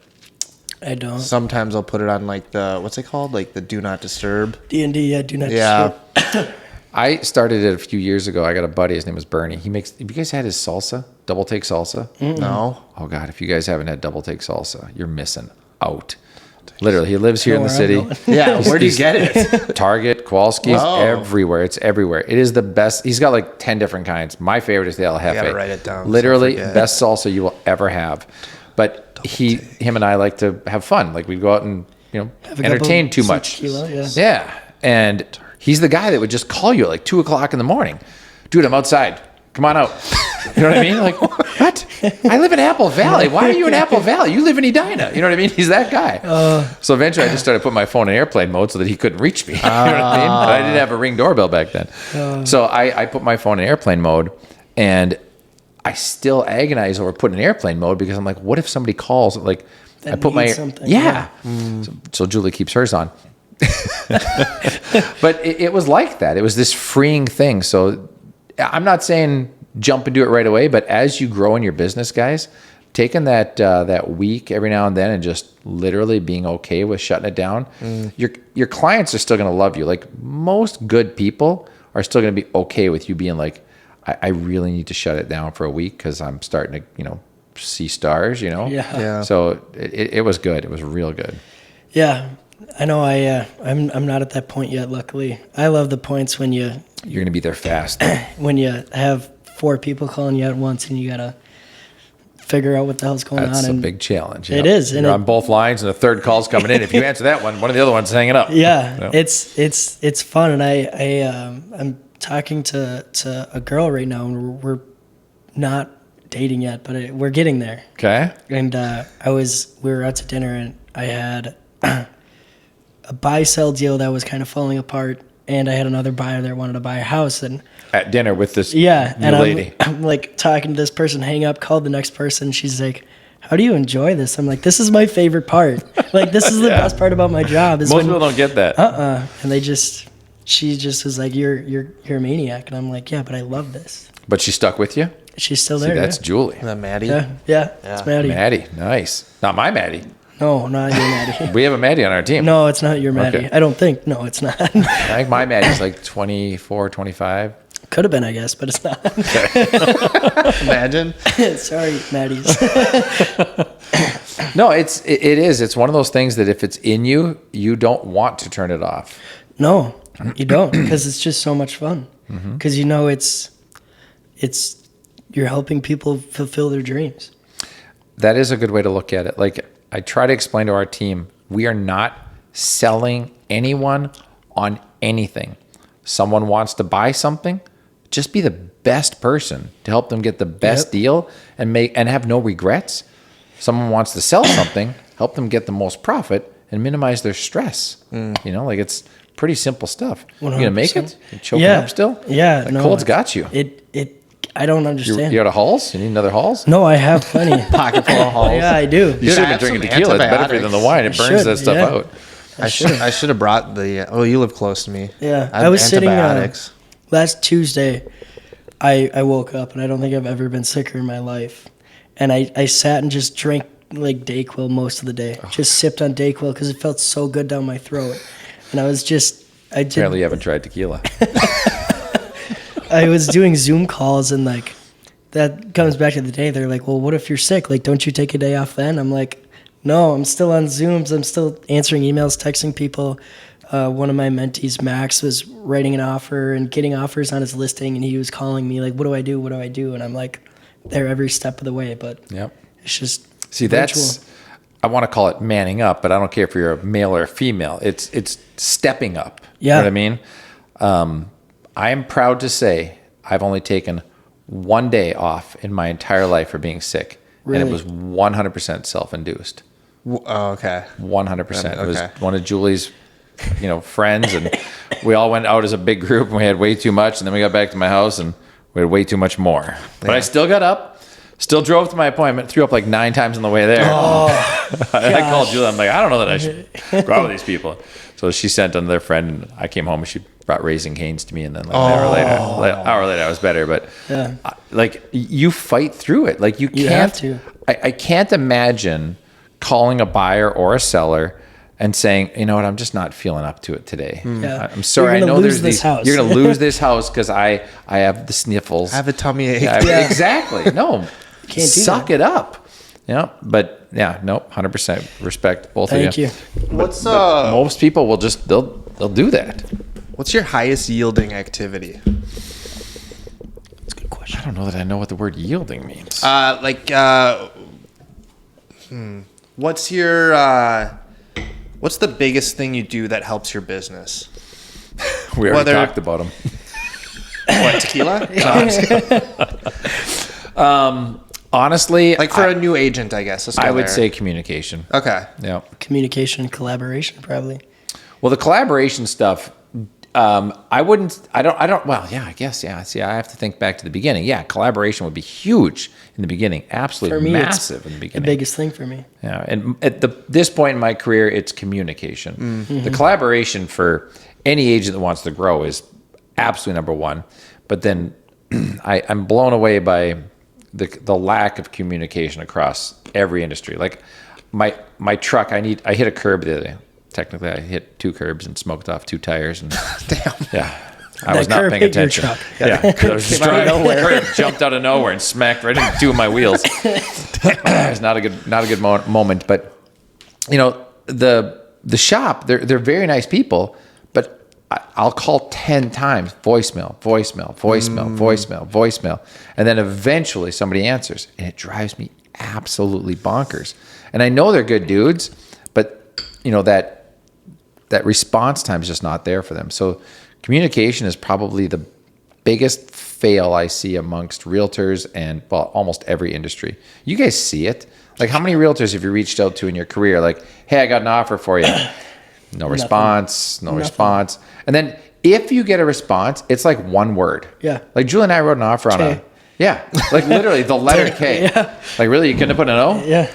I don't. Sometimes I'll put it on the, what's it called? The do not disturb. D&D, yeah, do not Yeah. disturb. I started it a few years ago. I got a buddy. His name was Bernie. Have you guys had his salsa? Double take salsa? No. Oh God, if you guys haven't had double take salsa, you're missing out. Literally, he lives here in the Know where I'm city. Yeah, where do you get it? Target, Kowalski's, Oh. everywhere. It's everywhere. It is the best. He's got 10 different kinds. My favorite is the El Jefe. gotta write it down so I Literally, forget. best salsa you will ever have. But him and I like to have fun. We'd go out and Have a entertain couple- too some much. tequila, yeah. Yeah, and he's the guy that would just call you at 2:00 in the morning. Dude, I'm outside. Come on out. You know what I mean? What? I live in Apple Valley. Why are you in Apple Valley? You live in Edina. You know what I mean? He's that guy. So eventually I just started putting my phone in airplane mode so that he couldn't reach me. You know what I mean? But I didn't have a Ring doorbell back then. So I put my phone in airplane mode, and I still agonize over putting in airplane mode because I'm like, what if somebody calls? I put my needs something, yeah. So Julie keeps hers on. But it was like that. It was this freeing thing. So I'm not saying jump and do it right away, but as you grow in your business, guys, taking that week every now and then and just literally being okay with shutting it down, your clients are still going to love you. Most good people are still going to be okay with you being I really need to shut it down for a week because I'm starting to, see stars, Yeah. Yeah. So it was good. It was real good. Yeah. I know I'm not at that point yet, luckily. I love the points when you're going to be there fast. when you have 4 people calling you at once and you got to figure out what the hell's going That's on. a And big challenge. It is. And You're on both lines, and the third call's coming in. If you answer that one of the other one's hanging up. Yeah, it's fun. And I'm talking to a girl right now, and we're not dating yet, but we're getting there. Okay. And we were out to dinner, and I had a buy-sell deal that was kind of falling apart, and I had another buyer that wanted to buy a house. And At dinner with this new and lady. I'm like talking to this person, hang up, called the next person. She's like, how do you enjoy this? I'm like, this is my favorite part. Like, this is the best part about my job. Is Most when, people don't get that. And she just was like, you're a maniac. And I'm like, yeah, but I love this. But she stuck with you? She's still See, there. that's yeah. Julie. Is that Maddie? Yeah, it's Maddie. Maddie. Nice. Not my Maddie. No, not your Maddie. We have a Maddie on our team. No, it's not your Maddie. Okay. I don't think. No, it's not. I think my Maddie's like 24, 25. Could have been, I guess, but it's not. Imagine. Sorry, Maddies. No, it is. It's one of those things that if it's in you, you don't want to turn it off. No, you don't, because it's just so much fun. Because it's you're helping people fulfill their dreams. That is a good way to look at it. Like I try to explain to our team, we are not selling anyone on anything. Someone wants to buy something, just be the best person to help them get the best deal and have no regrets. Someone wants to sell something, help them get the most profit and minimize their stress. You know, like it's pretty simple stuff. 100%. You gonna make it? You choking up still? Yeah. That cold's got you. I don't understand. You out of Halls? You need another Halls? No, I have plenty. Pocket full of Halls. Yeah, I do. You should have been drinking tequila. It's better for you than the wine. It burns that stuff out. I should have brought the. Oh, you live close to me. Yeah, I was sitting antibiotics. Last Tuesday. I woke up and I don't think I've ever been sicker in my life, and I sat and just drank like Dayquil most of the day. Just sipped on Dayquil because it felt so good down my throat, and Apparently, you haven't tried tequila. I was doing Zoom calls and like that comes back to the day. They're like, well, what if you're sick? Like, don't you take a day off then? I'm like, no, I'm still on Zooms. I'm still answering emails, texting people. One of my mentees, Max, was writing an offer and getting offers on his listing, and he was calling me like, what do I do? What do I do? And I'm like, there every step of the way. But it's just I want to call it manning up, but I don't care if you're a male or a female. It's stepping up. Yeah. You know what I mean? I am proud to say I've only taken one day off in my entire life for being sick. Really? And it was 100% self-induced. Oh, okay. 100%. Okay. It was one of Julie's, friends, and we all went out as a big group, and we had way too much, and then we got back to my house, and we had way too much more. But I still got up, still drove to my appointment, threw up like 9 times on the way there. I called Julie. I'm like, I don't know that I should go out with these people. So she sent another friend, and I came home, and she brought Raising Cane's to me, and then like an hour later, I was better. But you fight through it. Like you can't. Have to. I can't imagine calling a buyer or a seller and saying, you know what, I'm just not feeling up to it today. Yeah. I'm sorry. I know there's this house. You're going to lose this house because I have the sniffles. I have a tummy ache. Exactly. No, Can't do suck it up. Yeah, but nope. 100% respect both of you. Thank you. What's Most people will just they'll do that. What's your highest yielding activity? That's a good question. I don't know that I know what the word yielding means. What's your what's the biggest thing you do that helps your business? We already talked about them. What, tequila? Honestly, Like for a new agent, I guess. Let's go I would there. say communication. Okay. Yeah. Communication, collaboration, probably. Well, the collaboration stuff, I don't. Well, yeah, I guess. Yeah. See, I have to think back to the beginning. Yeah, collaboration would be huge in the beginning. Absolutely For me, massive it's in the the beginning. biggest thing for me. Yeah, and at this point in my career, it's communication. The collaboration for any agent that wants to grow is absolutely number one. But then I'm blown away by the lack of communication across every industry. Like my truck, I hit a curb the other day. Technically, I hit 2 curbs and smoked off 2 tires. And Damn. yeah, I was not paying attention. Yeah, I was just driving. The curb jumped out of nowhere and smacked right into 2 of my wheels. It was not a good moment. But the the shop, they're very nice people, but I'll call 10 times, voicemail, and then eventually somebody answers, and it drives me absolutely bonkers. And I know they're good dudes, but that response time is just not there for them. So communication is probably the biggest fail I see amongst realtors and almost every industry. You guys see it. Like, how many realtors have you reached out to in your career? Like, hey, I got an offer for you. No response. And then if you get a response, it's like one word. Yeah. Like Julie and I wrote an offer on K. like literally the letter K. Yeah. Like, really, you couldn't have put an O? Yeah.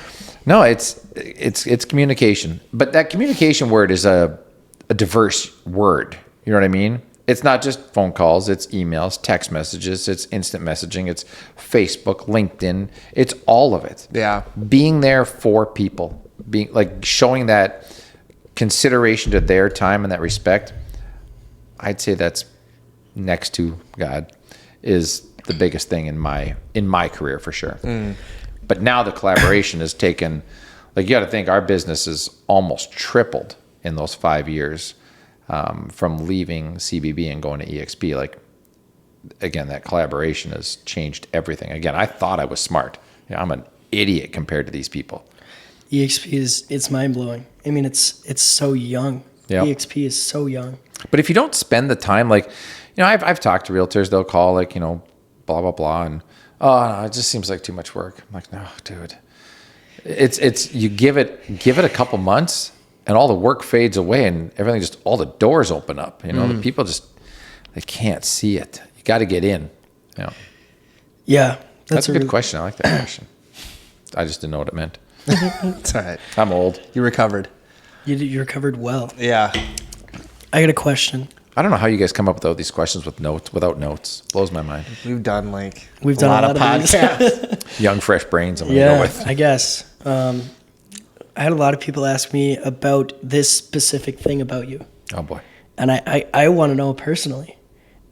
No, it's communication. But that communication word is a diverse word. You know what I mean? It's not just phone calls, it's emails, text messages, it's instant messaging, it's Facebook, LinkedIn, it's all of it. Yeah. Being there for people, being like showing that consideration to their time and that respect, I'd say that's next to God is the biggest thing in my career for sure. But now the collaboration has taken, like, you got to think our business is almost tripled in those 5 years. From leaving CBB and going to EXP, like, again, that collaboration has changed everything. Again, I thought I was smart. I'm an idiot compared to these people. EXP it's mind blowing. I mean, it's so young. Yep. EXP is so young. But if you don't spend the time, like, I've talked to realtors, they'll call, like, blah, blah, blah. And, oh, no, it just seems like too much work. I'm like, no, dude, it's you give it a couple months, and all the work fades away and everything, just all the doors open up. The people they can't see it. You got to get in. Yeah. That's a good question. I like that question. I just didn't know what it meant. It's all right. I'm old. You recovered. You recovered well. Yeah. I got a question. I don't know how you guys come up with all these questions without notes. Blows my mind. We've done a lot of podcasts. Young, fresh brains I'm going to go with. I guess. I had a lot of people ask me about this specific thing about you. Oh, boy. And I want to know personally,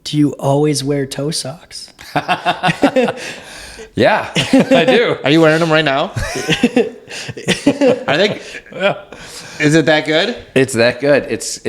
do you always wear toe socks? Yeah, I do. Are you wearing them right now? Are they? Yeah. Is it that good? It's that good. It's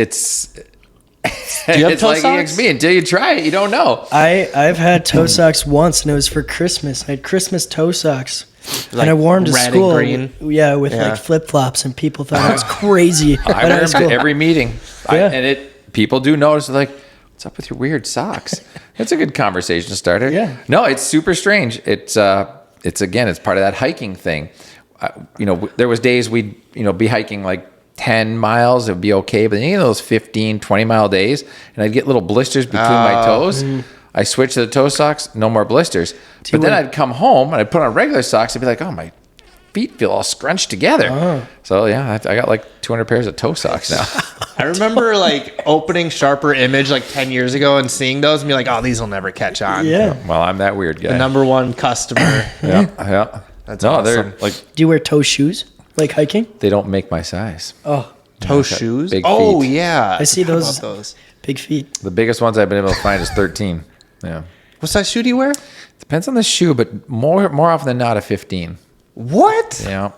Do you have it's toe like socks? EXP. Until you try it, you don't know. I've had toe socks once, and it was for Christmas. I had Christmas toe socks. Like and I wore them to red and school. green? With like flip flops, and people thought I was crazy. I wear them to every meeting. Yeah. People do notice, like, what's up with your weird socks? That's a good conversation starter. Yeah. No, it's super strange. It's again, it's part of that hiking thing. There was days we'd, be hiking like 10 miles, it would be okay. But any of those 15, 20-mile days, and I'd get little blisters between my toes. I switched to the toe socks, no more blisters. But then I'd come home and I'd put on regular socks and be like, oh, my feet feel all scrunched together. So, yeah, I got like 200 pairs of toe socks now. I remember like opening Sharper Image like 10 years ago and seeing those and be like, oh, these will never catch on. Yeah. Well, I'm that weird guy. The number one customer. Yeah. That's no, awesome. they're like, Do you wear toe shoes like hiking? they don't make my size. Oh, Toe shoes? big Oh, feet. yeah. I see Forgot those. about those. big feet. The biggest ones I've been able to find is 13. Yeah. What size shoe do you wear? Depends on the shoe, but more often than not, a 15. What? Yeah.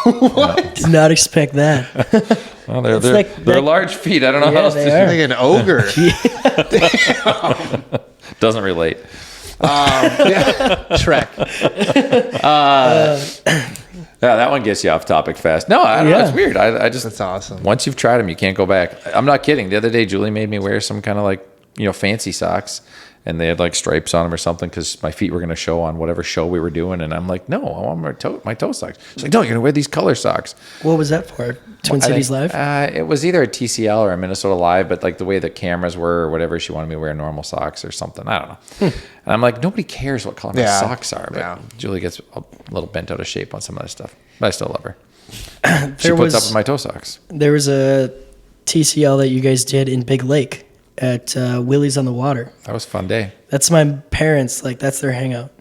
Did not expect that. Well, they're like large feet. I don't know Yeah, how else they to are. Like an ogre. Doesn't relate. Shrek. Yeah, that one gets you off topic fast. No, I don't know. Yeah. It's weird. I just That's awesome. once you've tried them, you can't go back. I'm not kidding. The other day, Julie made me wear some kind of like fancy socks, and they had like stripes on them or something because my feet were going to show on whatever show we were doing. And I'm like, no, I want my toe socks. She's like, no, you're going to wear these color socks. What was that for? Twin Cities Live? It was either a TCL or a Minnesota Live, but like the way the cameras were or whatever, she wanted me to wear normal socks or something. I don't know. And I'm like, nobody cares what color my socks are. But Julie gets a little bent out of shape on some of that stuff. But I still love her. She puts up with my toe socks. There was a TCL that you guys did in Big Lake at Willie's on the Water. That was a fun day. That's my parents. That's their hangout.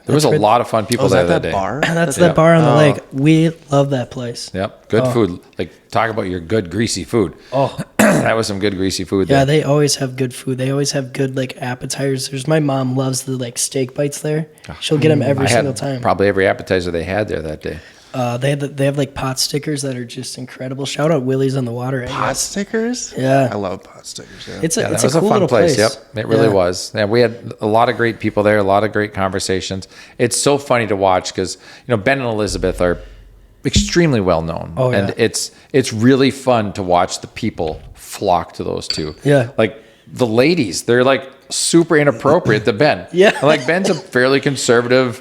There was a lot of fun people there that day. bar? That's that bar on the lake. We love that place. Yep. Good food. Like, talk about your good greasy food. Oh, That was some good greasy food yeah, there. they always have good food. They always have good appetizers. My mom loves the steak bites there. She'll get them every I single had time. probably every appetizer they had there that day. They have like pot stickers that are just incredible. Shout out Willie's on the Water. I Pot guess. stickers? Yeah. I love pot stickers. Yeah. It's a That it's a was cool a fun little place. Yep, it really Yeah. was. Yeah, we had a lot of great people there, a lot of great conversations. It's so funny to watch because Ben and Elizabeth are extremely well known, Oh, yeah. and it's really fun to watch the people flock to those two. Yeah. like the ladies, they're like super inappropriate to Ben. Yeah. And, like Ben's a fairly conservative,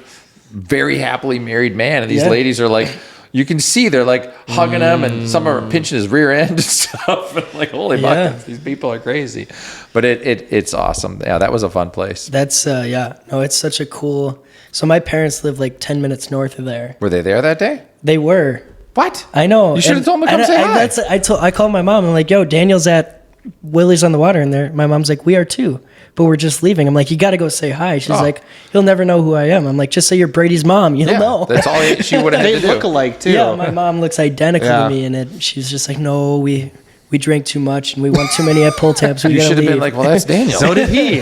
very happily married man, and these Yeah. ladies are like. You can see they're like hugging him, and some of them are pinching his rear end and stuff. And like, holy Yeah. buckets, these people are crazy. But it's awesome. Yeah, that was a fun place. That's no, it's such a cool. So my parents live like 10 minutes north of there. Were they there that day? They were. What? I know. You should have And told them to come say hi. I called my mom. I'm like, yo, Daniel's at Willie's on the Water, and there. My mom's like, we are too, but we're just leaving. I'm like, you got to go say hi. She's Oh. like, he'll never know who I am. I'm like, just say you're Brady's mom. You'll Yeah, know. that's all she would have They had to do. look alike too. Yeah, my mom looks identical Yeah. to me, and she's just like, no, we drank too much and we won too many at pull tabs. We You gotta should have been leave. like, well, that's Daniel. So did he.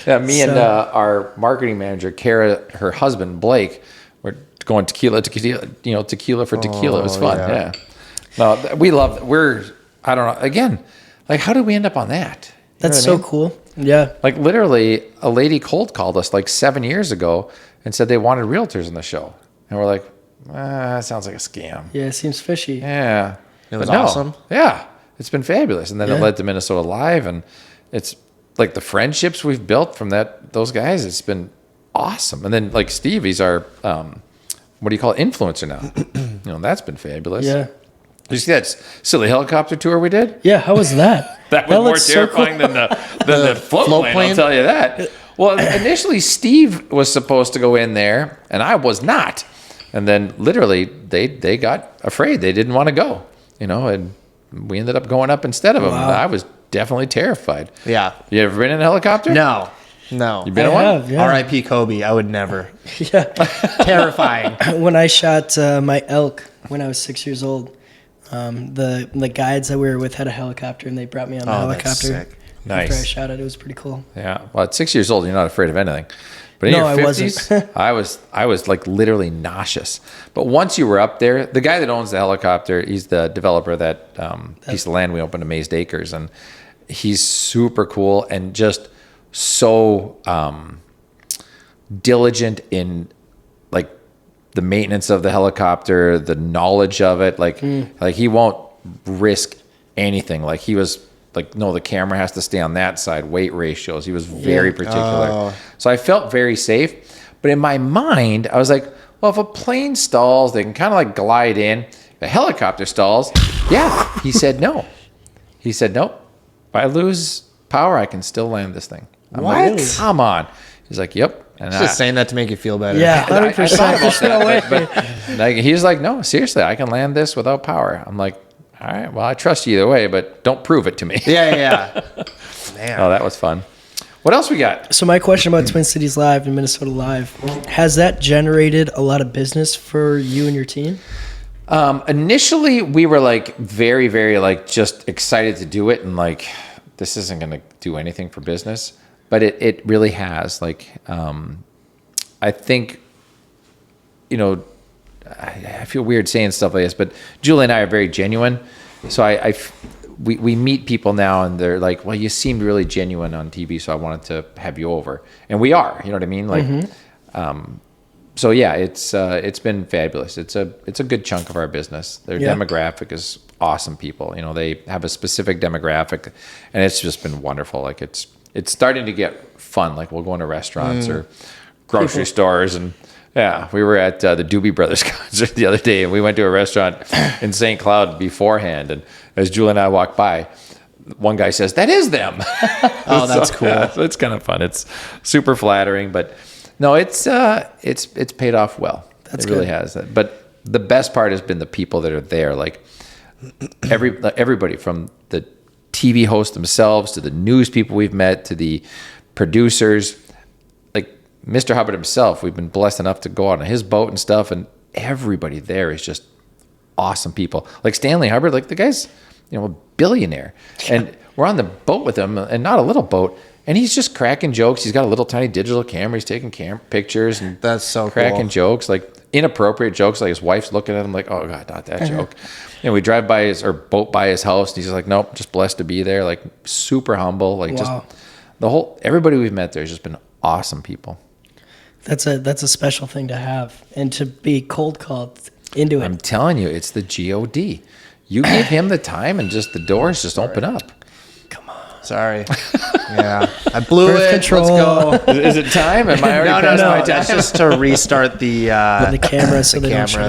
Yeah, me and So- our marketing manager, Kara, her husband Blake, were going tequila, tequila for tequila. It was fun. yeah. Yeah. No, we love. I don't know. Again, like, how did we end up on that? You know That's what I so mean? cool. Yeah. Like, literally, a lady cold called us like 7 years ago and said they wanted realtors in the show, and we're like, that sounds like a scam. Yeah, it seems fishy. Yeah. It was But no. awesome. Yeah. It's been fabulous. And then it Yeah. led to Minnesota Live, and it's like the friendships we've built from those guys, it's been awesome. And then like Steve, he's our what do you call it? Influencer now. That's been fabulous. Yeah. Did you see that silly helicopter tour we did? Yeah, how was that? That was more looks so cool. terrifying than the float plane, plane? I'll tell you that. Well, initially Steve was supposed to go in there, and I was not. And then literally they got afraid. They didn't want to go, and we ended up going up instead of them. Wow. I was definitely terrified. Yeah. You ever been in a helicopter? No. You been I in one? have, yeah. R.I.P. Kobe. I would never. Yeah. Terrifying. When I shot my elk when I was 6 years old, the guides that we were with had a helicopter, and they brought me on the Oh, that's helicopter. sick. Nice. After I shot it, it was pretty cool. Yeah. Well, at 6 years old, you're not afraid of anything. But in No, your I 50s, wasn't. I was like literally nauseous. But once you were up there, the guy that owns the helicopter, he's the developer of that piece of land we opened, Amazed Acres, and he's super cool and just so diligent in like the maintenance of the helicopter, the knowledge of it. Like he won't risk anything. Like he was like, no, the camera has to stay on that side, weight ratios. He was very particular. Oh. So I felt very safe. But in my mind, I was like, well, if a plane stalls, they can kind of like glide in. If a helicopter stalls, yeah. He said no. He said, nope. If I lose power, I can still land this thing. I'm What? like, come on. He's like, yep. And Just saying that to make you feel better. Yeah, I 100%. thought about There's no way. that, but like, he's like, no, seriously, I can land this without power. I'm like, all right, well, I trust you either way, but don't prove it to me. Yeah. Man. Oh, that was fun. What else we got? So my question about Twin Cities Live and Minnesota Live, has that generated a lot of business for you and your team? Initially, we were like very, very like just excited to do it, and like this isn't going to do anything for business, but it really has. Like, I think, I feel weird saying stuff like this, but Julie and I are very genuine. So we meet people now, and they're like, "Well, you seemed really genuine on TV, so I wanted to have you over," and we are. You know what I mean? Like, so yeah, it's been fabulous. It's a good chunk of our business. Their Yeah. demographic is awesome people. They have a specific demographic, and it's just been wonderful. Like it's starting to get fun. Like we'll go into restaurants or grocery stores, and yeah, we were at the Doobie Brothers concert the other day, and we went to a restaurant in St. Cloud beforehand. And as Julie and I walked by, one guy says, "That is them." Oh, that's cool. Yeah, so it's kind of fun. It's super flattering, but no, it's paid off well. That's it really good. has. But the best part has been the people that are there. Like everybody from the TV hosts themselves to the news people we've met to the producers. Like Mr. Hubbard himself, we've been blessed enough to go out on his boat and stuff, and everybody there is just awesome people. Like Stanley Hubbard, like the guy's, a billionaire, and we're on the boat with him, and not a little boat, And he's just cracking jokes. He's got a little tiny digital camera. He's taking pictures and That's so cracking cool. jokes, like inappropriate jokes. Like his wife's looking at him like, oh God, not that joke. And we drive by boat by his house, and he's just like, nope, just blessed to be there. Like super humble. Like Wow. just everybody we've met there has just been awesome people. That's a special thing to have, and to be cold called into it. I'm telling you, it's the God. You give him the time, and just the doors just open up. Sorry. Yeah. I blew Birth it. control. Let's go. Is it time? Am I already past my time? That's just to restart the cameras so the they don't shut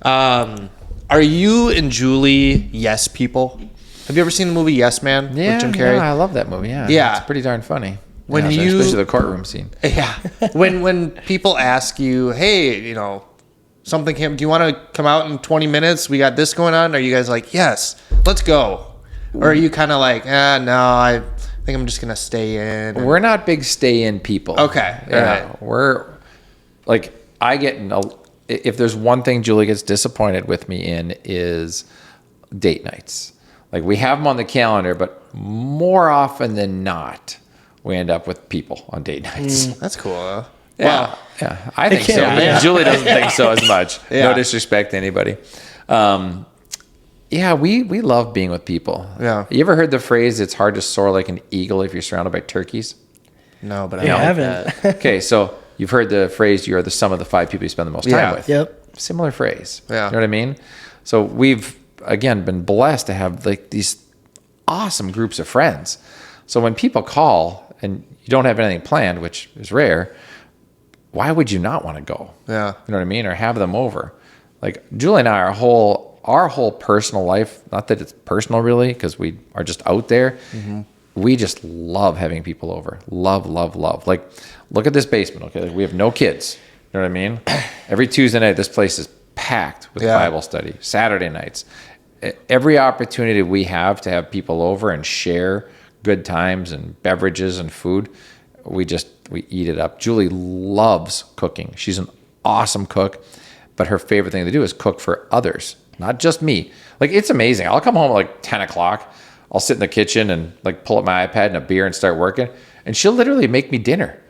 cameras. Are you and Julie yes people? Have you ever seen the movie Yes Man Yeah, with Jim Carrey? yeah, I love that movie. Yeah, Yeah. it's pretty darn funny. When especially the courtroom scene. Yeah. When people ask you, hey, something came, do you want to come out in 20 minutes? We got this going on. Are you guys like, yes, let's go? Or are you kind of like, no, I think I'm just going to stay in? We're not big stay-in people. Okay, Yeah, all right. we're like, if there's one thing Julie gets disappointed with me in is date nights. Like we have them on the calendar, but more often than not, we end up with people on date nights. That's cool, huh? Yeah, yeah, I think so. can't- But yeah. Julie doesn't think so as much. Yeah. No disrespect to anybody. Yeah, we love being with people. Yeah. You ever heard the phrase, it's hard to soar like an eagle if you're surrounded by turkeys? No, but I Yeah, I like haven't. that. Okay, so you've heard the phrase, you are the sum of the 5 people you spend the most time Yeah. with. Yep. Similar phrase. Yeah. You know what I mean? So we've, again, been blessed to have like these awesome groups of friends. So when people call and you don't have anything planned, which is rare, why would you not want to go? Yeah. You know what I mean? Or have them over. Like Julie and I, our whole personal life, not that it's personal really, because we are just out there. Mm-hmm. We just love having people over. Love, love, love. Like, look at this basement, okay? We have no kids. You know what I mean? Every Tuesday night, this place is packed with Yeah. Bible study. Saturday nights. Every opportunity we have to have people over and share good times and beverages and food, we eat it up. Julie loves cooking. She's an awesome cook, but her favorite thing to do is cook for others, not just me. Like, it's amazing. I'll come home at like 10 o'clock. I'll sit in the kitchen and like pull up my iPad and a beer and start working. And she'll literally make me dinner.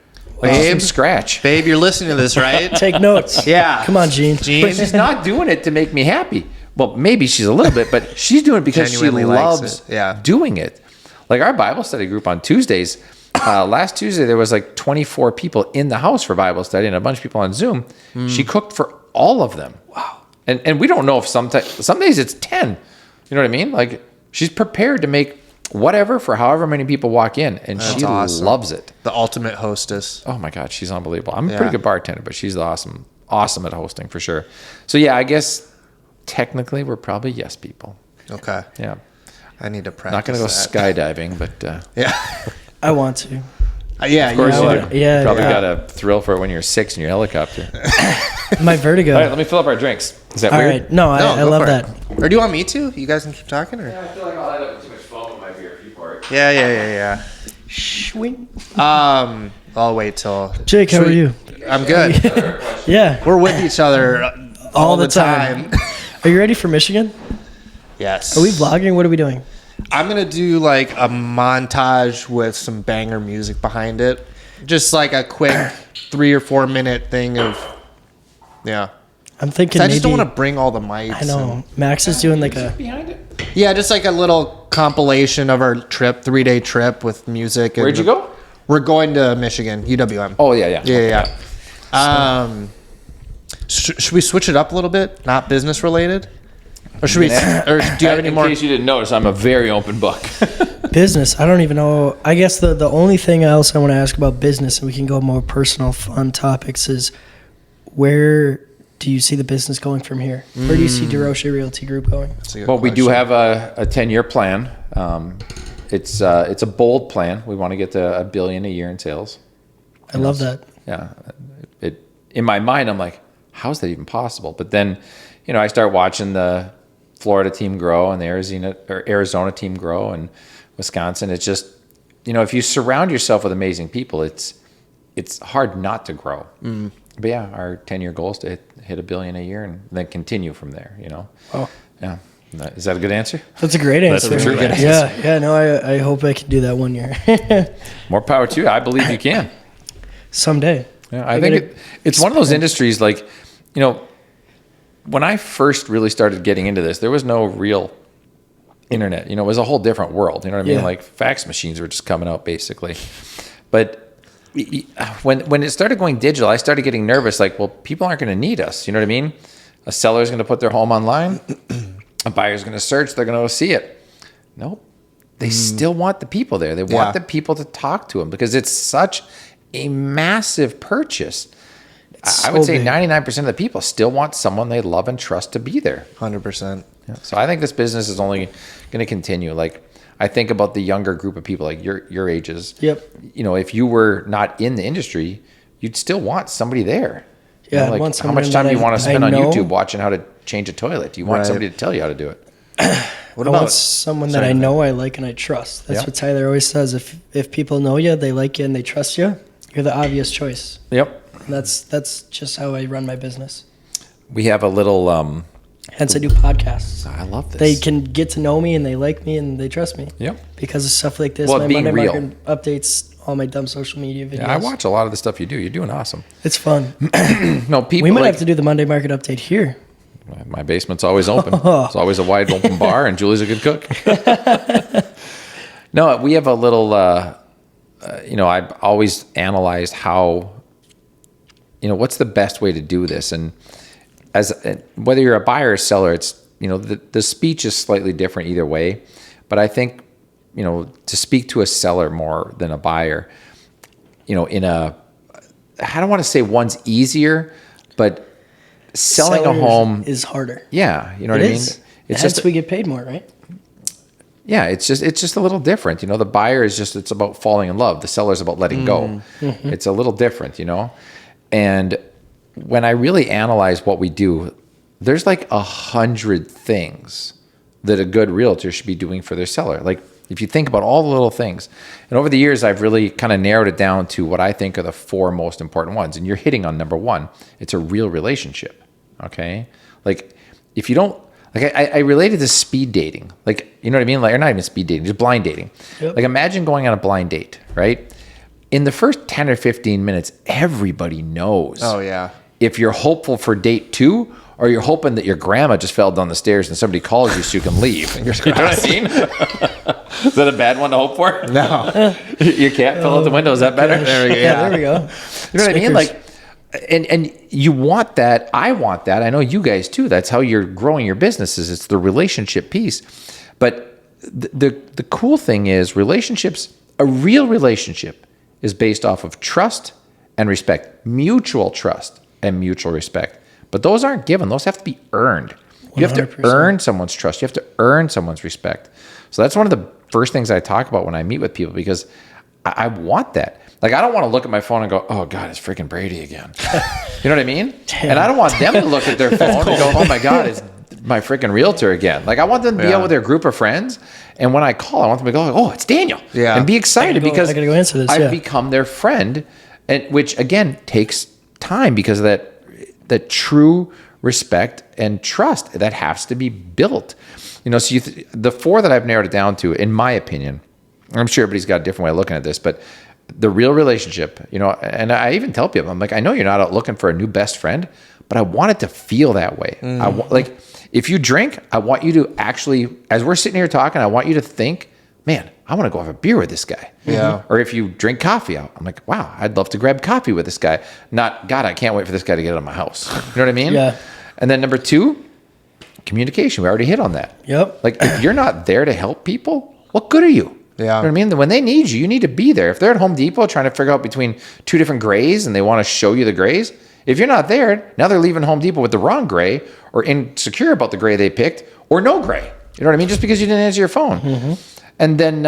Like just from scratch. Babe, you're listening to this, right? Take notes. Yeah. Come on, Gene. But she's not doing it to make me happy. Well, maybe she's a little bit, but she's doing it because she Genuinely likes loves it. Yeah. doing it. Like our Bible study group on Tuesdays, last Tuesday there was like 24 people in the house for Bible study and a bunch of people on Zoom. She cooked for all of them. Wow. And we don't know if some days it's 10. You know what I mean? Like she's prepared to make whatever for however many people walk in, and she awesome. loves it. The ultimate hostess. Oh my God, she's unbelievable. I'm a Yeah. pretty good bartender, but she's awesome at hosting for sure. So yeah, I guess technically we're probably yes people. Okay. Yeah. I need to practice Not going to go that. skydiving, but Yeah. I want to. Yeah. of course Yeah, you well, do. yeah, Probably yeah. got a thrill for it when you're 6 in your helicopter. My vertigo. All right, let me fill up our drinks. Is that All weird? right. No, I go love for that. it. Or do you want me to? You guys can keep talking? Or? I feel like I'll end up with too much foam in my beer if you pour it. Yeah. Swing. I'll wait till. Jake, how are you? I'm good. Yeah. We're with each other all the time. Are you ready for Michigan? Yes. Are we vlogging? What are we doing? I'm gonna do like a montage with some banger music behind it. Just like a quick 3 or 4 minute thing of, yeah. I'm thinking I maybe. just don't want to bring all the mics. I know. Max is doing like a. Behind it. Yeah, just like a little compilation of our trip, 3-day trip with music. And Where'd you go? We're going to Michigan, UWM. Oh, yeah. Yeah. Should we switch it up a little bit? Not business related? Or should we? Or do you have any In more? case you didn't notice, I'm a very open book. business. I don't even know. I guess the only thing else I want to ask about business, and we can go more personal, fun topics, is where do you see the business going from here? Where do you see Desrochers Realty Group going? That's a good Well, we do question. have a 10-year plan. It's a bold plan. We want to get to $1 billion a year in sales. I love that. Yeah. In my mind, I'm like, how's that even possible? But then, I start watching the Florida team grow and the Arizona team grow and Wisconsin. It's just, if you surround yourself with amazing people, it's hard not to grow. But yeah, our 10-year goal is to hit $1 billion a year and then continue from there. Oh, Yeah. Is that a good answer? That's a great answer. That's a really good answer. Yeah. No, I hope I can do that one year. More power to you. I believe you can. Someday. Yeah, I think it's one of those industries like, when I first really started getting into this, there was no real internet. It was a whole different world. You know what I mean? Yeah. Like fax machines were just coming out basically. But when it started going digital, I started getting nervous. Like, well, people aren't going to need us. You know what I mean? A seller is going to put their home online. A buyer is going to search. They're going to go see it. Nope. They still want the people there. They want the people to talk to them because it's such a massive purchase. I would say 99% of the people still want someone they love and trust to be there. 100%. Yeah. So I think this business is only going to continue. Like, I think about the younger group of people, like your ages. Yep. If you were not in the industry, you'd still want somebody there. Yeah. Like, how much time do you want to spend on YouTube watching how to change a toilet? Do you want somebody to tell you how to do it? I want someone that I know, I like, and I trust. That's what Tyler always says. If people know you, they like you, and they trust you, you're the obvious choice. Yep. And that's just how I run my business. We have a little. Hence, I do podcasts. I love this. They can get to know me, and they like me, and they trust me. Yep. Because of stuff like this. Well, my being Monday real. Market updates all my dumb social media videos. Yeah, I watch a lot of the stuff you do. You're doing awesome. It's fun. No, people. We might have to do the Monday Market update here. My basement's always open. It's always a wide open bar, and Julie's a good cook. No, we have a little. I've always analyzed how. What's the best way to do this, and whether you're a buyer or seller, it's the speech is slightly different either way, but I think to speak to a seller more than a buyer, I don't want to say one's easier, but selling a home is harder. Yeah, you know what I mean. It's just we get paid more, right? Yeah, it's just a little different. The buyer is it's about falling in love. The seller's about letting go. Mm-hmm. It's a little different, And when I really analyze what we do, there's like 100 things that a good realtor should be doing for their seller. Like, if you think about all the little things, and over the years, I've really kind of narrowed it down to what I think are the 4 most important ones. And you're hitting on number 1. It's a real relationship. Okay. Like, if you don't, like, I related to speed dating, like, you know what I mean? Like, or not even speed dating, just blind dating. Yep. Like, imagine going on a blind date, right? In the first 10 or 15 minutes, everybody knows. Oh, yeah. If you're hopeful for date 2, or you're hoping that your grandma just fell down the stairs and somebody calls you so you can leave. You know what I mean? Is that a bad one to hope for? No. Your cat fell out the window. Is that better? There we go. Yeah, there we go. You know what I mean? Like, and you want that. I want that. I know you guys too. That's how you're growing your businesses. It's the relationship piece. But the cool thing is relationships, a real relationship is based off of trust and respect, mutual trust and mutual respect. But those aren't given. Those have to be earned. You have to 100%. earn someone's trust. You have to earn someone's respect. So that's one of the first things I talk about when I meet with people, because I want that. Like, I don't want to look at my phone and go, oh, God, it's freaking Brady again. You know what I mean? Damn. And I don't want them to look at their phone and go, oh, my God, it's my freaking realtor again. Like, I want them to be out with their group of friends. And when I call, I want them to go, oh, it's Daniel. Yeah. And be excited because I gotta go answer this. I've become their friend, and which, again, takes time because of that true respect and trust that has to be built. So the 4 that I've narrowed it down to, in my opinion, I'm sure everybody's got a different way of looking at this, but the real relationship, and I even tell people, I'm like, I know you're not out looking for a new best friend, but I want it to feel that way. Like, if you drink, I want you to actually, as we're sitting here talking, I want you to think, man, I want to go have a beer with this guy. Yeah. Or if you drink coffee out, I'm like, wow, I'd love to grab coffee with this guy. Not, God, I can't wait for this guy to get out of my house. You know what I mean? Yeah. And then number 2, communication. We already hit on that. Yep. Like, if you're not there to help people, what good are you? Yeah. You know what I mean? When they need you, you need to be there. If they're at Home Depot trying to figure out between 2 different grays and they want to show you the grays, if you're not there, now they're leaving Home Depot with the wrong gray, or insecure about the gray they picked, or no gray. You know what I mean? Just because you didn't answer your phone. Mm-hmm. And then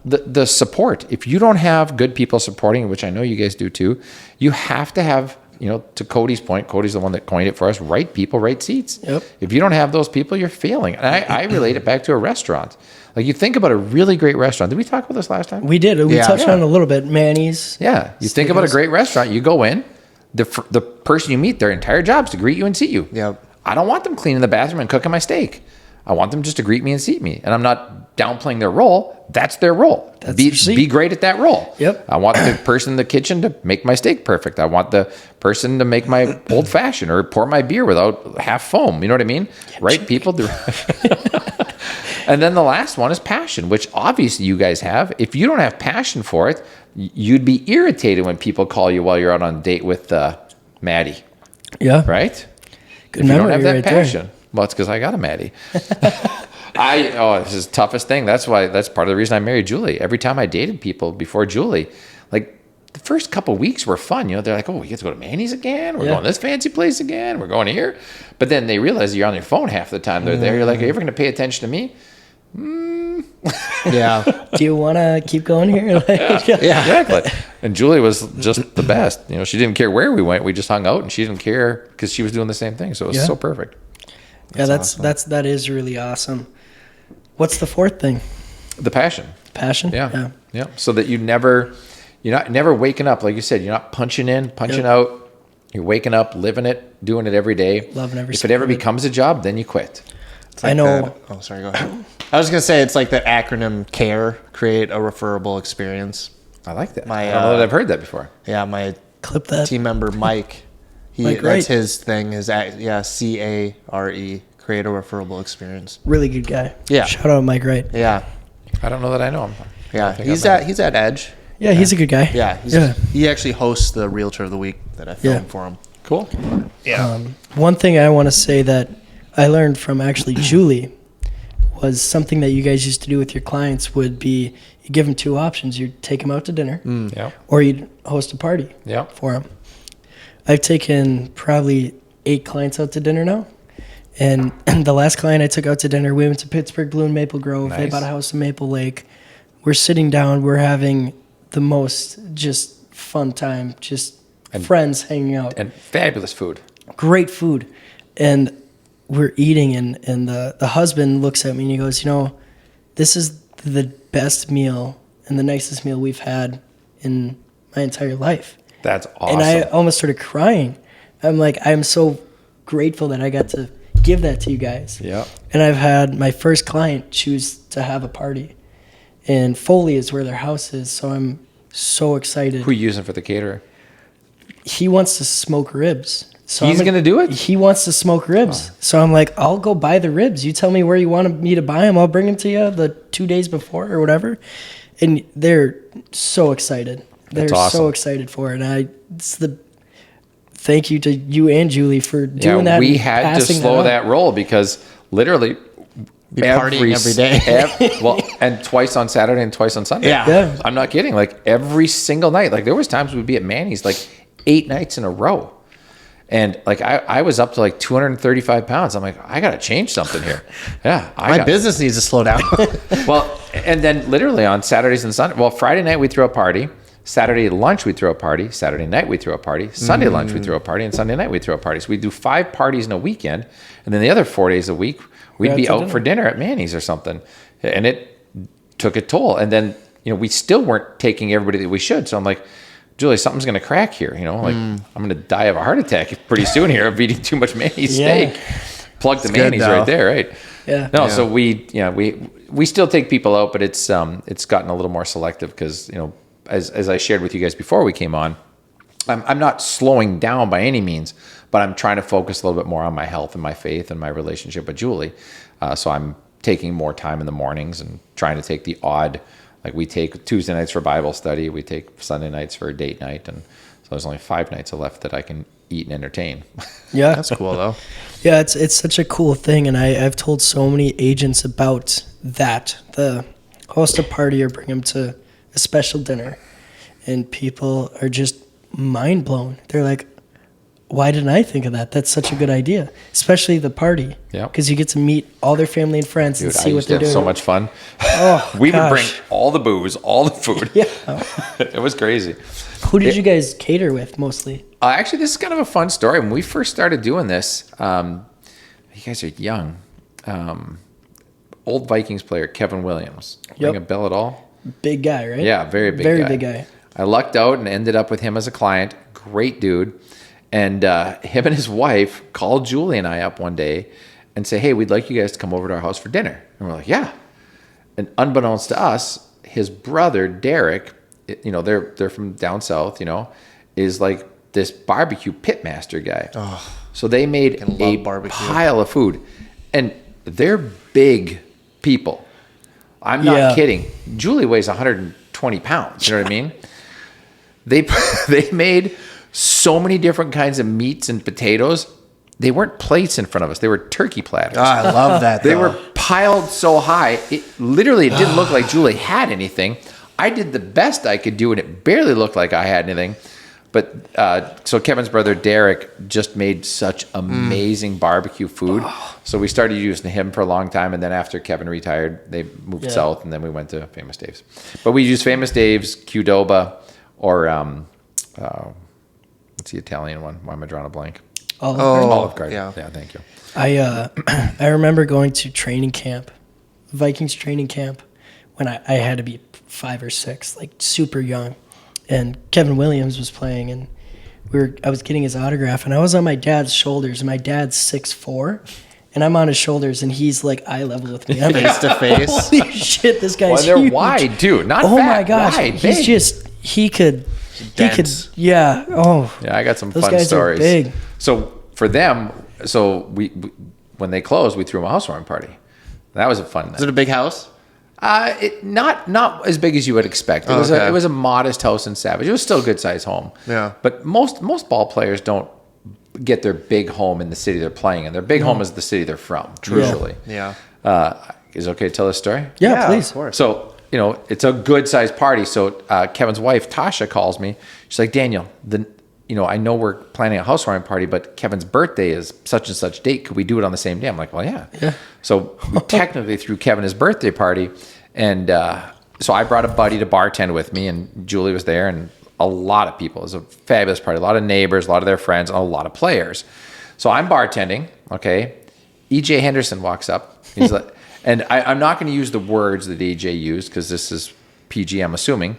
the support. If you don't have good people supporting, which I know you guys do too, you have to have, to Cody's point, Cody's the one that coined it for us, right people, right seats. Yep. If you don't have those people, you're failing. And I relate it back to a restaurant. Like, you think about a really great restaurant. Did we talk about this last time? We did. We touched on it a little bit. Manny's. Yeah. You think about a great restaurant. You go in. The person you meet, their entire job is to greet you and seat you. Yep. I don't want them cleaning the bathroom and cooking my steak. I want them just to greet me and seat me. And I'm not downplaying their role. That's their role. Be great at that role. Yep. I want the person in the kitchen to make my steak perfect. I want the person to make my old fashioned or pour my beer without half foam. You know what I mean? Right, people do. And then the last one is passion, which obviously you guys have. If you don't have passion for it, you'd be irritated when people call you while you're out on a date with Maddie. Yeah. Right? Good If you don't memory have that right passion. Well, it's because I got a Maddie. This is the toughest thing. That's part of the reason I married Julie. Every time I dated people before Julie, like the first couple of weeks were fun. You know, they're like, oh, we get to go to Manny's again. We're going to this fancy place again. We're going here. But then they realize you're on your phone half the time they're there. You're like, are you ever going to pay attention to me? Yeah. Do you want to keep going here? Exactly. And Julie was just the best. You know, she didn't care where we went. We just hung out, and she didn't care because she was doing the same thing. So it was so perfect. That's awesome. That is really awesome. What's the fourth thing? The passion. Passion? Yeah. So that you're not never waking up. Like you said, you're not punching in, punching out. You're waking up, living it, doing it every day. Loving every If it ever becomes a job, then you quit. Like I know. sorry, go ahead. I was going to say it's like the acronym CARE, create a referable experience. I like that. My, I don't know that I've heard that before. Yeah, my Clip that. team member Mike, Mike Wright. that's his thing, CARE, create a referable experience. Really good guy. Yeah. Shout out Mike Wright. Yeah. I don't know that I know him. Yeah, he's at Edge. Yeah, he's a good guy. Yeah, he actually hosts the Realtor of the Week that I filmed for him. Cool. Yeah. One thing I want to say that I learned from actually Julie was something that you guys used to do with your clients would be you give them two options. You'd take them out to dinner or you'd host a party for them. I've taken probably 8 clients out to dinner now. And the last client I took out to dinner, we went to Pittsburgh, Blue and Maple Grove. Nice. They bought a house in Maple Lake. We're sitting down. We're having the most just fun time, just friends hanging out. And fabulous food. Great food. And we're eating, and the husband looks at me and he goes, this is the best meal and the nicest meal we've had in my entire life. That's awesome. And I almost started crying. I'm like, I'm so grateful that I got to give that to you guys. Yeah. And I've had my first client choose to have a party. And Foley is where their house is, so I'm so excited. Who are you using for the caterer? He wants to smoke ribs. So He's going to do it? He wants to smoke ribs. Oh. So I'm like, I'll go buy the ribs. You tell me where you want me to buy them. I'll bring them to you the 2 days before or whatever. And they're so excited. They're awesome. so excited for it. And thank you to you and Julie for doing that. We had to slow that roll because literally partying every day. And twice on Saturday and twice on Sunday. Yeah. I'm not kidding. Like every single night. Like there was times we'd be at Manny's like 8 nights in a row. And like I was up to like 235 pounds. I'm like, I got to change something here. Yeah. My business needs to slow down. Well, and then literally on Saturdays and Sundays, Friday night we throw a party. Saturday lunch we throw a party. Saturday night we throw a party. Sunday lunch we throw a party. And Sunday night we throw a party. So we do 5 parties in a weekend. And then the other 4 days a week, we'd be out for dinner at Manny's or something. And it took a toll. And then, we still weren't taking everybody that we should. So I'm like, Julie, something's going to crack here. I'm going to die of a heart attack pretty soon here of eating too much Manny's steak. Plug the Manny's right there, right? Yeah. No, so we still take people out, but it's gotten a little more selective because, as I shared with you guys before we came on, I'm not slowing down by any means, but I'm trying to focus a little bit more on my health and my faith and my relationship with Julie. So I'm taking more time in the mornings and trying to take the odd. Like we take Tuesday nights for Bible study, we take Sunday nights for a date night, and so there's only 5 nights left that I can eat and entertain. Yeah, that's cool though. Yeah, it's such a cool thing, and I've told so many agents about that. The host a party or bring them to a special dinner, and people are just mind blown. They're like, why didn't I think of that? That's such a good idea, especially the party. Yeah, because you get to meet all their family and friends and see what they're doing. So much fun. Oh, we would bring all the booze, all the food. Yeah, it was crazy. Who did you guys cater with mostly? Actually, this is kind of a fun story. When we first started doing this, you guys are young. Old Vikings player Kevin Williams. Ring a bell at all? Big guy, right? Yeah, very big guy. I lucked out and ended up with him as a client. Great dude. And him and his wife called Julie and I up one day and say, hey, we'd like you guys to come over to our house for dinner. And we're like, yeah. And unbeknownst to us, his brother, Derek, they're from down south, is like this barbecue pitmaster guy. Oh, so they made a pile of food. And they're big people. I'm not kidding. Julie weighs 120 pounds. You know what I mean? They made so many different kinds of meats and potatoes. They weren't plates in front of us. They were turkey platters. Oh, I love that. They were piled so high. It didn't look like Julie had anything. I did the best I could do, and it barely looked like I had anything. But so Kevin's brother, Derek, just made such amazing barbecue food. So we started using him for a long time. And then after Kevin retired, they moved south, and then we went to Famous Dave's. But we use Famous Dave's, Qdoba, or what's the Italian one? Why am I drawing a blank? Olive Garden. Yeah, thank you. I remember going to training camp, Vikings training camp, when I had to be 5 or 6, like super young. And Kevin Williams was playing, and I was getting his autograph, and I was on my dad's shoulders, and my dad's 6'4", and I'm on his shoulders, and he's like eye level with me. I'm face to face. Holy shit, this guy's they're huge. wide too, not oh fat, my gosh, wide, he's big. just he could, Dense. yeah. Oh, Yeah, I got some those fun guys stories. Are big. So for them, we when they closed, we threw them a housewarming party. That was a fun night. Is it a big house? Not as big as you would expect. It was a modest house in Savage. It was still a good sized home. Yeah. But most ball players don't get their big home in the city they're playing in. Their big home is the city they're from. Truthfully. Yeah. Is it okay to tell this story? Yeah, please. Of course. So it's a good sized party. So Kevin's wife Tasha calls me. She's like, Daniel, I know we're planning a housewarming party, but Kevin's birthday is such and such date. Could we do it on the same day? I'm like, well, yeah. So we technically threw Kevin his birthday party. And so I brought a buddy to bartend with me, and Julie was there, and a lot of people. It was a fabulous party. A lot of neighbors, a lot of their friends, and a lot of players. So I'm bartending, okay? E.J. Henderson walks up. He's like, and I'm not going to use the words that E.J. used because this is PG, I'm assuming.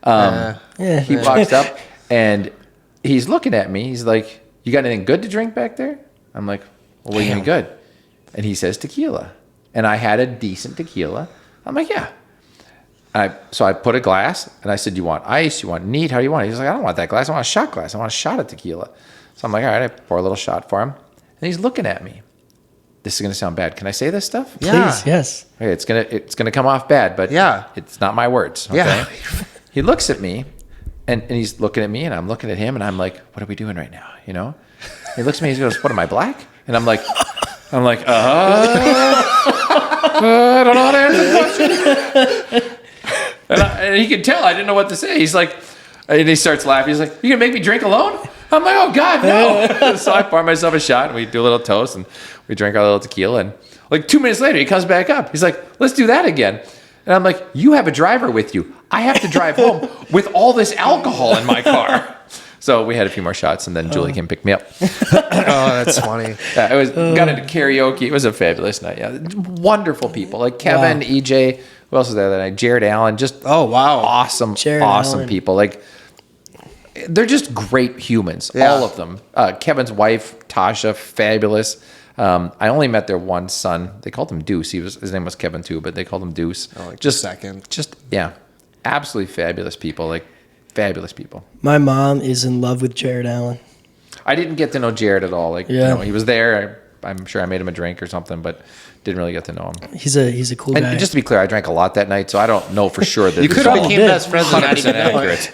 He walks up, and he's looking at me. He's like, you got anything good to drink back there? I'm like, well, what do you mean good? And he says tequila. And I had a decent tequila. I'm like, yeah. So I put a glass, and I said, you want ice? You want neat? How do you want it? He's like, I don't want that glass. I want a shot glass. I want a shot of tequila. So I'm like, all right, I pour a little shot for him. And he's looking at me. This is going to sound bad. Can I say this stuff? Yeah. Please, yes. Okay, it's gonna come off bad, but it's not my words. Okay? Yeah. He looks at me, and he's looking at me, and I'm looking at him, and I'm like, what are we doing right now? He looks at me, he goes, what am I, black? And I'm like, I don't know how to answer the question. And he could tell I didn't know what to say. He's like, and he starts laughing. He's like, you gonna make me drink alone? I'm like, oh God, no. So I pour myself a shot, and we do a little toast, and we drink our little tequila. And like 2 minutes later, he comes back up. He's like, let's do that again. And I'm like, you have a driver with you. I have to drive home with all this alcohol in my car. So we had a few more shots, and then Julie came pick me up. Oh, that's funny. Got into karaoke. It was a fabulous night. Yeah, wonderful people like Kevin, EJ. Who else was there that night? Jared Allen. Just awesome Allen. people. Like they're just great humans. Yeah. All of them. Kevin's wife, Tasha, fabulous. I only met their one son. They called him Deuce. His name was Kevin too, but they called him Deuce. Just second. Absolutely fabulous people. Like fabulous people. My mom is in love with Jared Allen. I didn't get to know Jared at all. He was there. I'm sure I made him a drink or something, but didn't really get to know him. He's a cool guy. And just to be clear, I drank a lot that night, so I don't know for sure that You could have became best friends and not 100% even know it. accurate.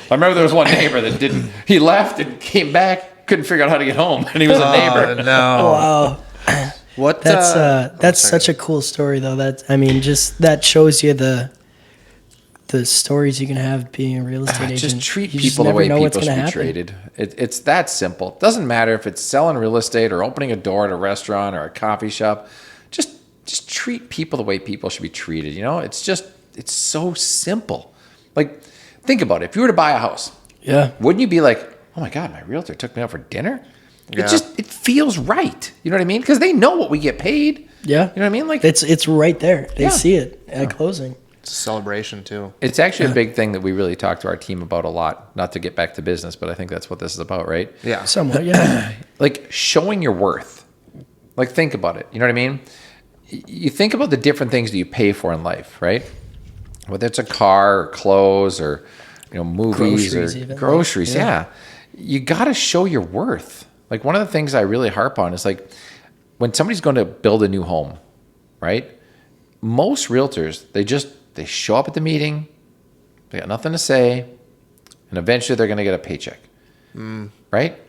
I remember there was one neighbor that didn't. He left and came back, couldn't figure out how to get home, and he was a neighbor. Oh, no. Wow. What? That's such a cool story, though. That shows you the stories you can have being a real estate agent. Just treat You people the never way know people what's should gonna be happen. treated. It's that simple. It doesn't matter if it's selling real estate or opening a door at a restaurant or a coffee shop. Just treat people the way people should be treated. It's so simple. Like, think about it. If you were to buy a house, wouldn't you be like, oh my God, my realtor took me out for dinner? Yeah. It feels right. You know what I mean? Because they know what we get paid. Yeah. You know what I mean? Like it's right there. They see it at closing. It's a celebration too. It's actually a big thing that we really talk to our team about a lot. Not to get back to business, but I think that's what this is about, right? Yeah. Somewhat, yeah. Like showing your worth. Like, think about it. You know what I mean? You think about the different things that you pay for in life, right? Whether it's a car or clothes or, movies Groceries or even. groceries. Yeah. Yeah. You got to show your worth. Like, one of the things I really harp on is like when somebody's going to build a new home, right? Most realtors, they show up at the meeting, they got nothing to say, and eventually they're going to get a paycheck, right?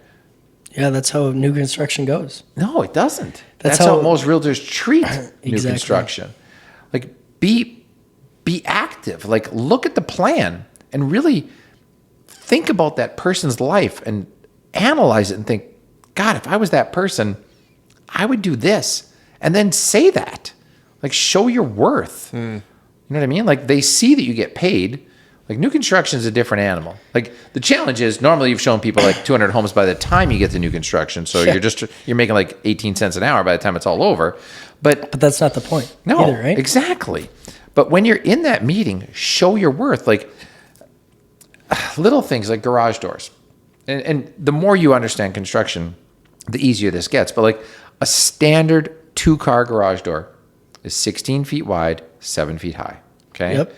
Yeah, that's how new construction goes. No, it doesn't. That's That's how how- most realtors treat new Exactly. construction. Like, be active. Like, look at the plan and really think about that person's life and analyze it and think, God, if I was that person, I would do this. And then say that. Like, show your worth. You know what I mean? Like, they see that you get paid. Like, new construction is a different animal. Like, the challenge is normally you've shown people like 200 homes by the time you get to new construction. So you're making like 18 cents an hour by the time it's all over. But that's not the point. no, either, right? exactly. But when you're in that meeting, show your worth. Like, little things like garage doors. And the more you understand construction, the easier this gets. But like a standard 2-car garage door is 16 feet wide, 7 feet high. Okay. Yep.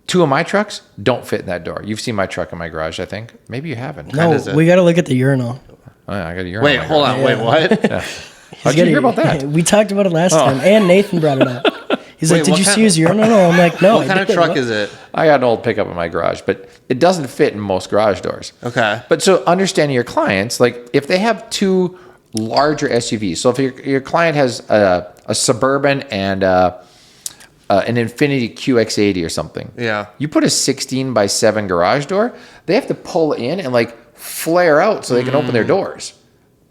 2 of my trucks don't fit in that door. You've seen my truck in my garage, I think. Maybe you haven't. No, does it? we got to look at the urinal. Oh, yeah, I got a urinal. Wait, in my hold garage. on. Wait, what? Yeah. How'd you hear about that? We talked about it last time, and Nathan brought it up. He's Wait, like, "Did what you kind- see his urinal?" No, I'm like, "No." What kind of truck is it? I got an old pickup in my garage, but it doesn't fit in most garage doors. Okay. But so understanding your clients, like if they have 2 larger SUVs, so if your client has a Suburban and an Infiniti QX80 or something, Yeah. you put a 16x7 garage door, they have to pull in and like flare out so they can open their doors.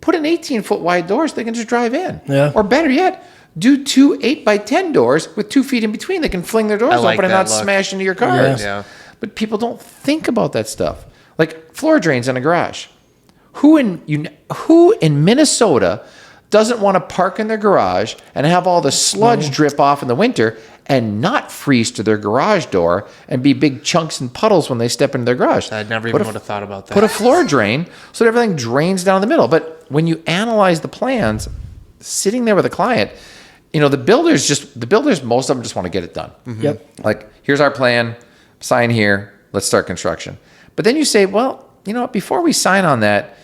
Put an 18-foot wide door so they can just drive in. Yeah. Or better yet, do 2 8x10 doors with 2 feet in between. They can fling their doors I like open and that not look. smash into your cars. Yeah. But people don't think about that stuff. Like floor drains in a garage. Who in Minnesota doesn't want to park in their garage and have all the sludge drip off in the winter and not freeze to their garage door and be big chunks and puddles when they step into their garage? I never even would have thought about that. Put a floor drain so that everything drains down the middle. But when you analyze the plans, sitting there with a client, the builders, most of them just want to get it done. Yep. Like, here's our plan, sign here, let's start construction. But then you say, well, before we sign on that,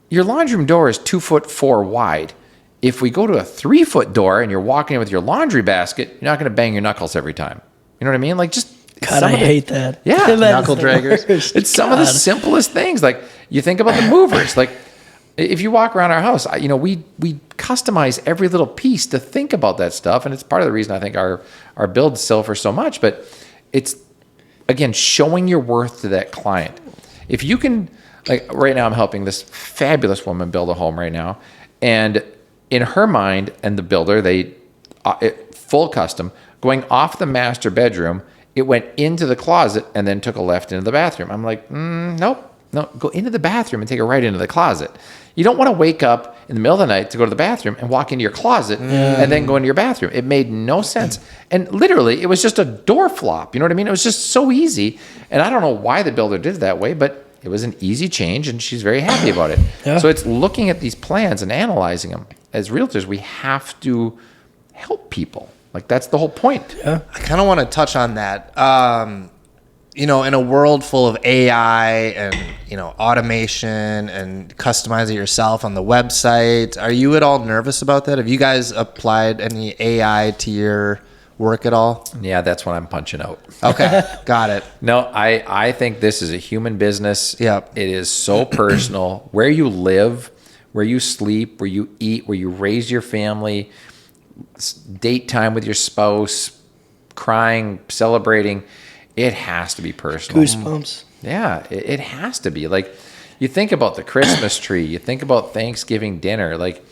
your laundry room door is 2'4" wide. If we go to a 3-foot door and you're walking in with your laundry basket, you're not going to bang your knuckles every time. You know what I mean? Like, just God, I hate that. Yeah. That is Knuckle the draggers. worst. it's some of the simplest things. Like, you think about the movers. Like, if you walk around our house, we customize every little piece to think about that stuff, and it's part of the reason I think our builds sell for so much. But it's, again, showing your worth to that client. If you can, like right now, I'm helping this fabulous woman build a home right now, and in her mind and the builder, they full custom, going off the master bedroom, it went into the closet and then took a left into the bathroom. I'm like, nope. No, go into the bathroom and take a right into the closet. You don't want to wake up in the middle of the night to go to the bathroom and walk into your closet and then go into your bathroom. It made no sense. And literally, it was just a door flop. You know what I mean? It was just so easy. And I don't know why the builder did it that way, but it was an easy change, and she's very happy about it. Yeah. So it's looking at these plans and analyzing them. As realtors, we have to help people. Like, that's the whole point. Yeah. I kind of want to touch on that. In a world full of AI and, automation and customize it yourself on the website, are you at all nervous about that? Have you guys applied any AI to your work at all? Yeah, that's what I'm punching out. Okay, got it. No, I think this is a human business. Yep. It is so personal. Where you live, where you sleep, where you eat, where you raise your family, date time with your spouse, crying, celebrating, it has to be personal. Goosebumps. Yeah, it has to be. Like, you think about the Christmas tree, you think about Thanksgiving dinner, like,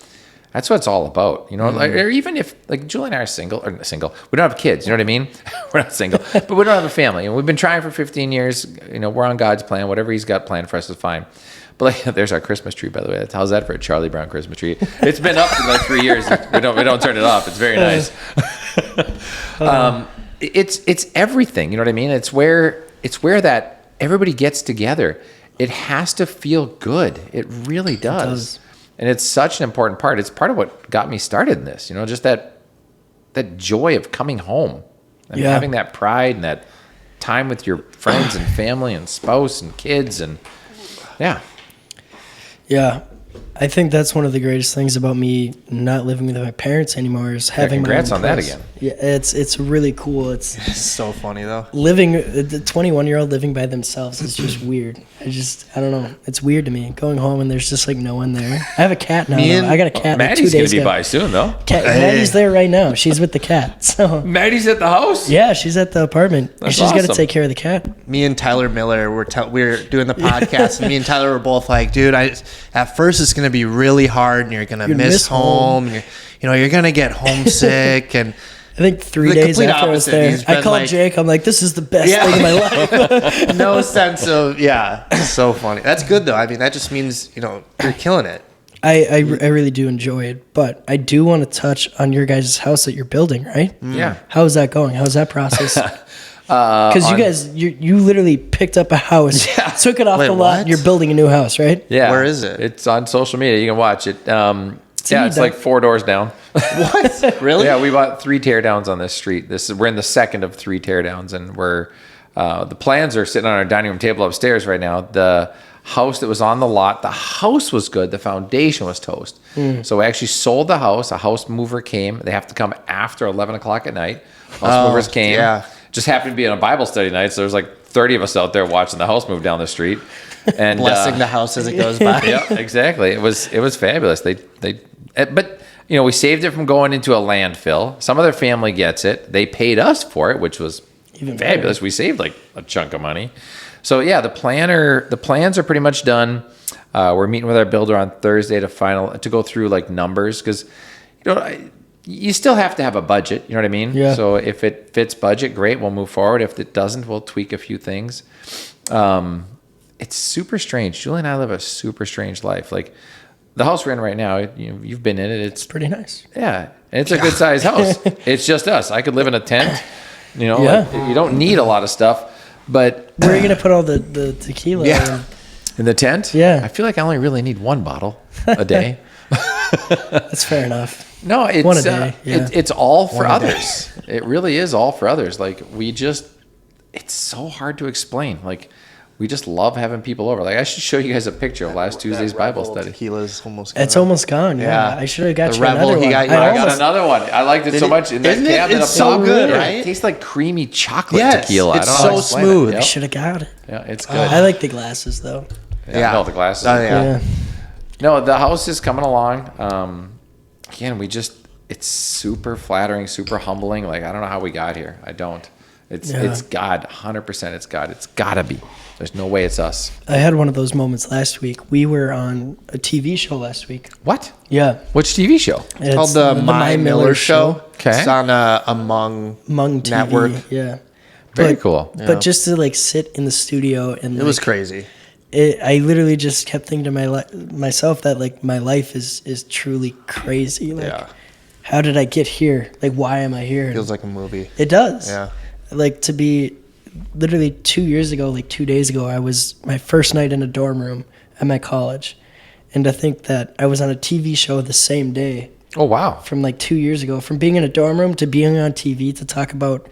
that's what it's all about, Like, or even if, like, Julie and I are single, we don't have kids, you know what I mean? We're not single, but we don't have a family, and we've been trying for 15 years, we're on God's plan, whatever he's got planned for us is fine. But like, there's our Christmas tree, by the way. How's that for a Charlie Brown Christmas tree? It's been up for like 3 years. We don't turn it off. It's very nice. It's everything. You know what I mean? It's where that everybody gets together. It has to feel good. It really does. And it's such an important part. It's part of what got me started in this, just that joy of coming home and having that pride and that time with your friends and family and spouse and kids. And yeah. I think that's one of the greatest things about me not living with my parents anymore is having congrats my own on that place. again. Yeah, it's really cool. It's so funny though. living the 21-year-old living by themselves is just weird. I don't know. It's weird to me going home and there's just like no one there. I have a cat now. Though. I got a cat. Like 2 Maddie's going days to be ago. by soon, though. Maddie's there right now. She's with the cat. So Maddie's at the house? yeah, she's at the apartment. That's She's got to awesome. take care of the cat. Me and Tyler Miller were doing the podcast, and me and Tyler were both like, dude, at first it's going to be really hard, and you're going to miss home, and you're going to get homesick, and I think 3 The days complete after I was opposite. there, He's I been called like- Jake. I'm like, this is the best thing in my life. no sense of it's so funny. That's good though. I mean, that just means you're killing it. I really do enjoy it, but I do want to touch on your guys' house that you're building, right? Yeah. How's that going? How's that process? Because you guys, you literally picked up a house, took it off Wait, the lot, what? and you're building a new house, right? Yeah. Where is it? It's on social media. You can watch it. It's done. like 4 doors down. What? Really? Yeah, we bought 3 teardowns on this street. We're in the second of 3 teardowns, and the plans are sitting on our dining room table upstairs right now. The house that was on the lot, the house was good. The foundation was toast. So we actually sold the house. A house mover came. They have to come after 11 o'clock at night. House movers came. yeah. Just happened to be on a Bible study night, so there's like 30 of us out there watching the house move down the street. And Blessing the house as it goes by. yeah, exactly. It was fabulous. But we saved it from going into a landfill. Some other family gets it. They paid us for it, which was Even fabulous. We saved like a chunk of money. So yeah, the plans are pretty much done. We're meeting with our builder on Thursday to go through like numbers because you still have to have a budget. You know what I mean? Yeah. So if it fits budget, great. We'll move forward. If it doesn't, we'll tweak a few things. It's super strange. Julie and I live a super strange life. Like the house we're in right now, you've been in it. It's Pretty nice. yeah, and it's a good sized house. It's just us. I could live in a tent. Yeah. Like, you don't need a lot of stuff. But Where are you going to put all the tequila? Yeah. in? in the tent, Yeah. I feel like I only really need 1 bottle a day. That's fair enough. No, it's One a day, yeah. it's all for One a day. others. It really is all for others. Like it's so hard to explain. Like we just love having people over. Like I should show you guys a picture of last Tuesday's Bible study. Tequila's almost. It's almost gone. Yeah. I should have got The you Rebel, another he one. got you- I I got almost- another one. I liked it so much in that Isn't it? cabinet It's up so top. good, Yeah, right? It tastes like creamy chocolate Yes, tequila. it's I don't know how to so explain it. smooth. I Yep. should have got it. Yeah, it's good. I like the glasses though. Yeah, no, the glasses. Oh, are yeah. Yeah. No, the house is coming along. Again, it's super flattering, super humbling. Like, I don't know how we got here. I don't. It's God, 100% it's God. It's gotta be. There's no way it's us. I had one of those moments last week. We were on a TV show last week. What? Yeah. Which TV show? It's called the My Miller Show. Okay. It's on Among Mung TV. Network. Yeah. Very But- cool. But just to like sit in the studio and It was crazy. I literally just kept thinking to myself that like my life is truly crazy. Like, Yeah. how did I get here? Like, why am I here? Feels like a movie. It does. Yeah. Like to be literally 2 years ago, like 2 days ago, I was my first night in a dorm room at my college. And to think that I was on a TV show the same day Oh, wow. from like 2 years ago, from being in a dorm room to being on TV to talk about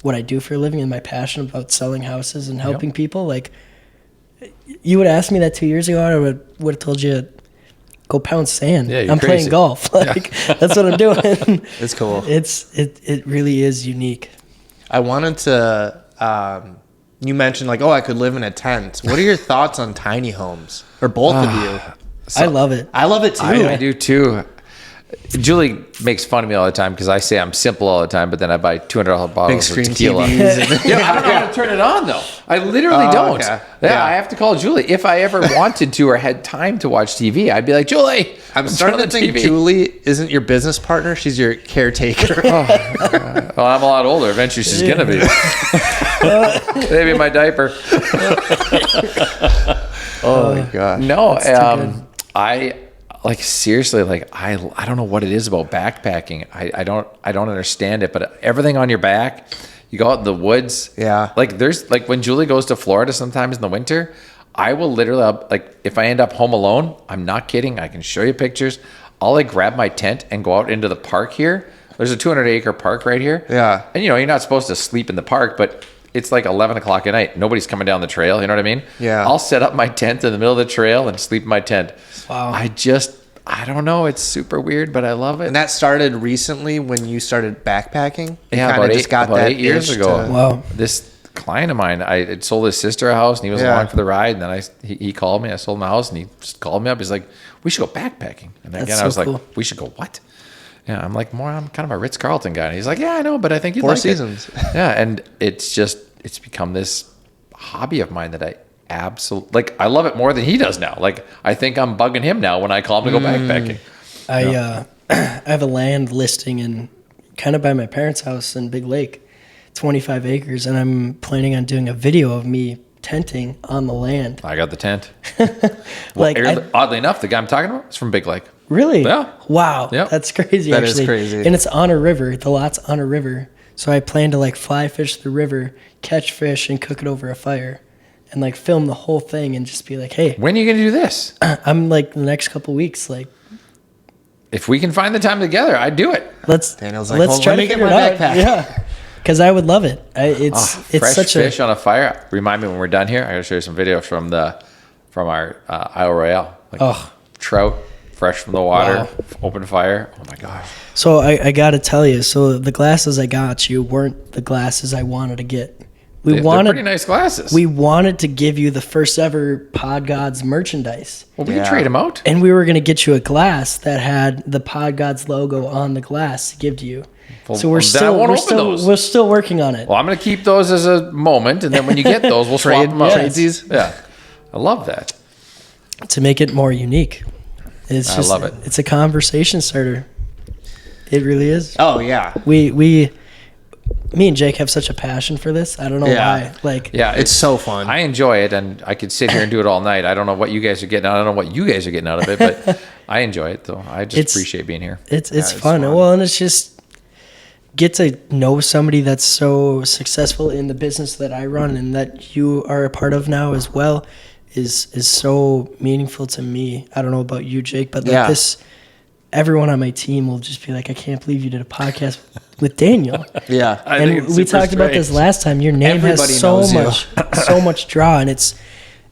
what I do for a living and my passion about selling houses and helping people. Like, you would ask me that 2 years ago, I would have told you, go pound sand. Yeah, you're I'm crazy. playing golf. Like, that's what I'm doing. It's cool. It really is unique. I wanted to. You mentioned like, I could live in a tent. What are your thoughts on tiny homes, or both of you? I love it. I love it too. I do too. Julie makes fun of me all the time because I say I'm simple all the time, but then I buy $200 Big bottles of screen tequila. TVs. And Yeah, I don't know how to turn it on though. I literally Oh, don't. okay. Yeah, Yeah. I have to call Julie. If I ever wanted to or had time to watch TV, I'd be like, Julie, I'm starting to think Julie isn't your business partner. She's your caretaker. Well, I'm a lot older. Eventually, she's gonna be. Maybe my diaper. Oh my gosh. No, good. I like seriously. Like I don't know what it is about backpacking. I don't understand it. But everything on your back, you go out in the woods. Yeah. Like there's like when Julie goes to Florida sometimes in the winter, I will literally, like, if I end up home alone, I'm not kidding. I can show you pictures. I'll like grab my tent and go out into the park here. There's a 200-acre park right here. Yeah. And, you're not supposed to sleep in the park, but it's like 11 o'clock at night. Nobody's coming down the trail. You know what I mean? Yeah. I'll set up my tent in the middle of the trail and sleep in my tent. Wow. I don't know. It's super weird, but I love it. And that started recently when you started backpacking? Yeah, about 8 years ago. Wow. This client of mine, I had sold his sister a house, and he was along for the ride. And then he called me. I sold him a house, and he just called me up. He's like, "We should go backpacking." And again, I was cool. like, "We should go what?" Yeah, I'm like, I'm kind of a Ritz-Carlton guy. And he's like, "Yeah, I know, but I think you'd Four like Seasons. it." Yeah, and it's become this hobby of mine that I absolutely like. I love it more than he does now. Like, I think I'm bugging him now when I call him to go backpacking. I have a land listing in kind of by my parents' house in Big Lake, 25 acres, and I'm planning on doing a video of me tenting on the land. I got the tent. Like, Oddly enough, the guy I'm talking about is from Big Lake. Really? Yeah. Wow. Yep. That's crazy. That is actually. crazy. And it's on a river. The lot's on a river. So I plan to like fly fish the river, catch fish, and cook it over a fire, and like film the whole thing and just be like, hey, When are you going to do this? I'm like the next couple weeks, like If we can find the time together, I'd do it. Daniel's like, let's "Hold, try let to me get figure my it out. backpack." Yeah. Because I would love it. It's Fresh such fish a on a fire. Remind me when we're done here. I gotta show you some video from our Isle Royale. Like trout, fresh from the water, Wow. open fire. Oh my gosh! So I got to tell you, so the glasses I got you weren't the glasses I wanted to get. They're pretty nice glasses. We wanted to give you the first ever Pod Gods merchandise. we can trade them out. And we were going to get you a glass that had the Pod Gods logo on the glass to give to you. Well, So we're then I won't open those. we're still working on it. Well, I'm gonna keep those as a moment, and then when you get those, we'll swap them out. Tradesies? Yeah, I love that. To make it more unique. It's I just love it. It's a conversation starter. It really is. Oh, yeah. Me and Jake have such a passion for this. I don't know Yeah. why. Like, Yeah, It's so fun. I enjoy it, and I could sit here and do it all night. I don't know what you guys are getting. I don't know what you guys are getting out of it, but I enjoy it though. I just appreciate being here. it's it's fun. fun. Well, and it's just get to know somebody that's so successful in the business that I run and that you are a part of now as well is so meaningful to me. I don't know about you, Jake, but like everyone on my team will just be like, I can't believe you did a podcast with Daniel. Yeah. I think And it's we super talked about this strange. last time. Your name Everybody has so knows you. much, so much draw, and it's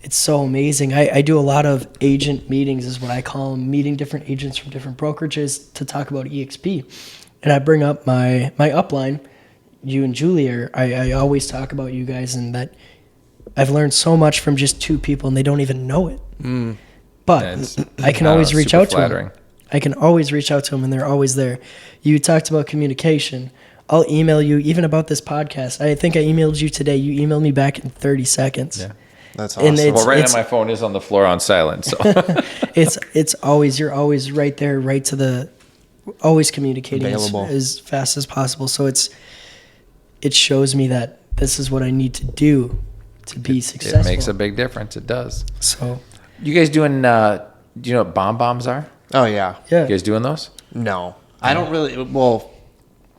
so amazing. I do a lot of agent meetings, is what I call them, meeting different agents from different brokerages to talk about EXP. And I bring up my upline, you and Julie. I always talk about you guys, and that I've learned so much from just two people, and they don't even know it. But I can always reach super out to flattering. them. I can always reach out to them, and they're always there. You talked about communication. I'll email you even about this podcast. I think I emailed you today. You emailed me back in 30 seconds. Yeah. That's And awesome. Well, right it's- now my phone is on the floor on silent, so It's always, you're always right there, right to the, always communicating Available. as fast as possible. So it shows me that this is what I need to do to be successful. it makes a big difference. It does. So You guys doing? Do you know what bomb bombs are? Oh, yeah. yeah, You guys doing those? No. I don't really, well,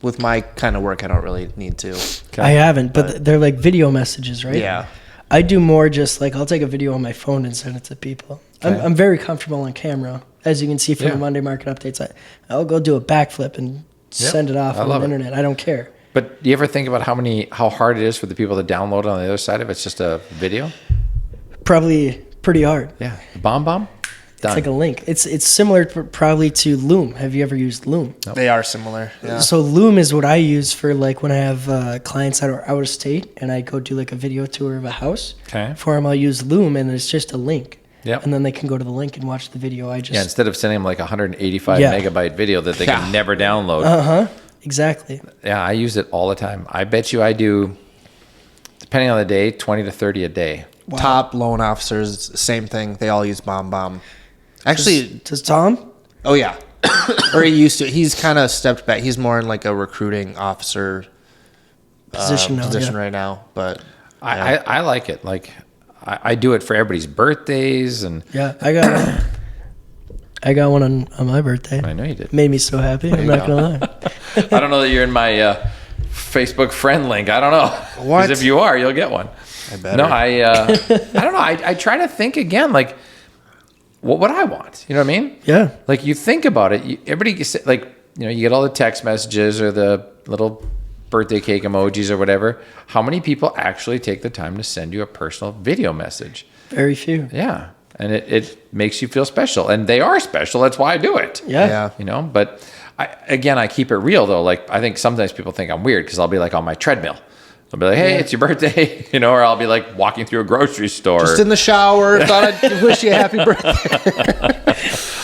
with my kind of work, I don't really need to. Okay. I haven't, but they're like video messages, right? Yeah. I do more just like I'll take a video on my phone and send it to people. Okay. I'm very comfortable on camera, as you can see from Yeah. the Monday market updates. I'll go do a backflip and send it off I on love the it. internet. I don't care. But do you ever think about how hard it is for the people to download it on the other side of it? It's just a video. Probably pretty hard. Yeah, the bomb bomb. Done. It's like a link. It's similar probably to Loom. Have you ever used Loom? They are similar. Yeah. So Loom is what I use for like when I have clients that are out of state and I go do like a video tour of a house. Okay. For them, I'll use Loom and it's just a link. Yep. And then they can go to the link and watch the video. I just Yeah, instead of sending them like a 185 Yeah. megabyte video that they Yeah. can never download. exactly. Yeah, I use it all the time. I bet you I do, depending on the day, 20 to 30 a day. Wow. Top loan officers, same thing. They all use bomb bomb. Actually, Does Tom? oh, yeah. Or he used to. He's kind of stepped back. He's more in like a recruiting officer Position now, yeah. right now. But I like it. Like, I do it for everybody's birthdays, and Yeah, I got one on my birthday. I know you did. Made me so happy. I'm you not go. gonna lie. I don't know that you're in my Facebook friend link. I don't know. What? Because if you are, you'll get one. I bet. No, I don't know. I try to think again, like, what would I want? You know what I mean? Yeah. Like, you think about it. Everybody gets, like, you get all the text messages or the little birthday cake emojis or whatever. How many people actually take the time to send you a personal video message? Very few. Yeah. And it makes you feel special. And they are special. That's why I do it. Yeah. But I keep it real, though. Like, I think sometimes people think I'm weird because I'll be like on my treadmill. I'll be like, hey, it's your birthday, or I'll be like walking through a grocery store. Just in the shower. Thought I'd wish you a happy birthday.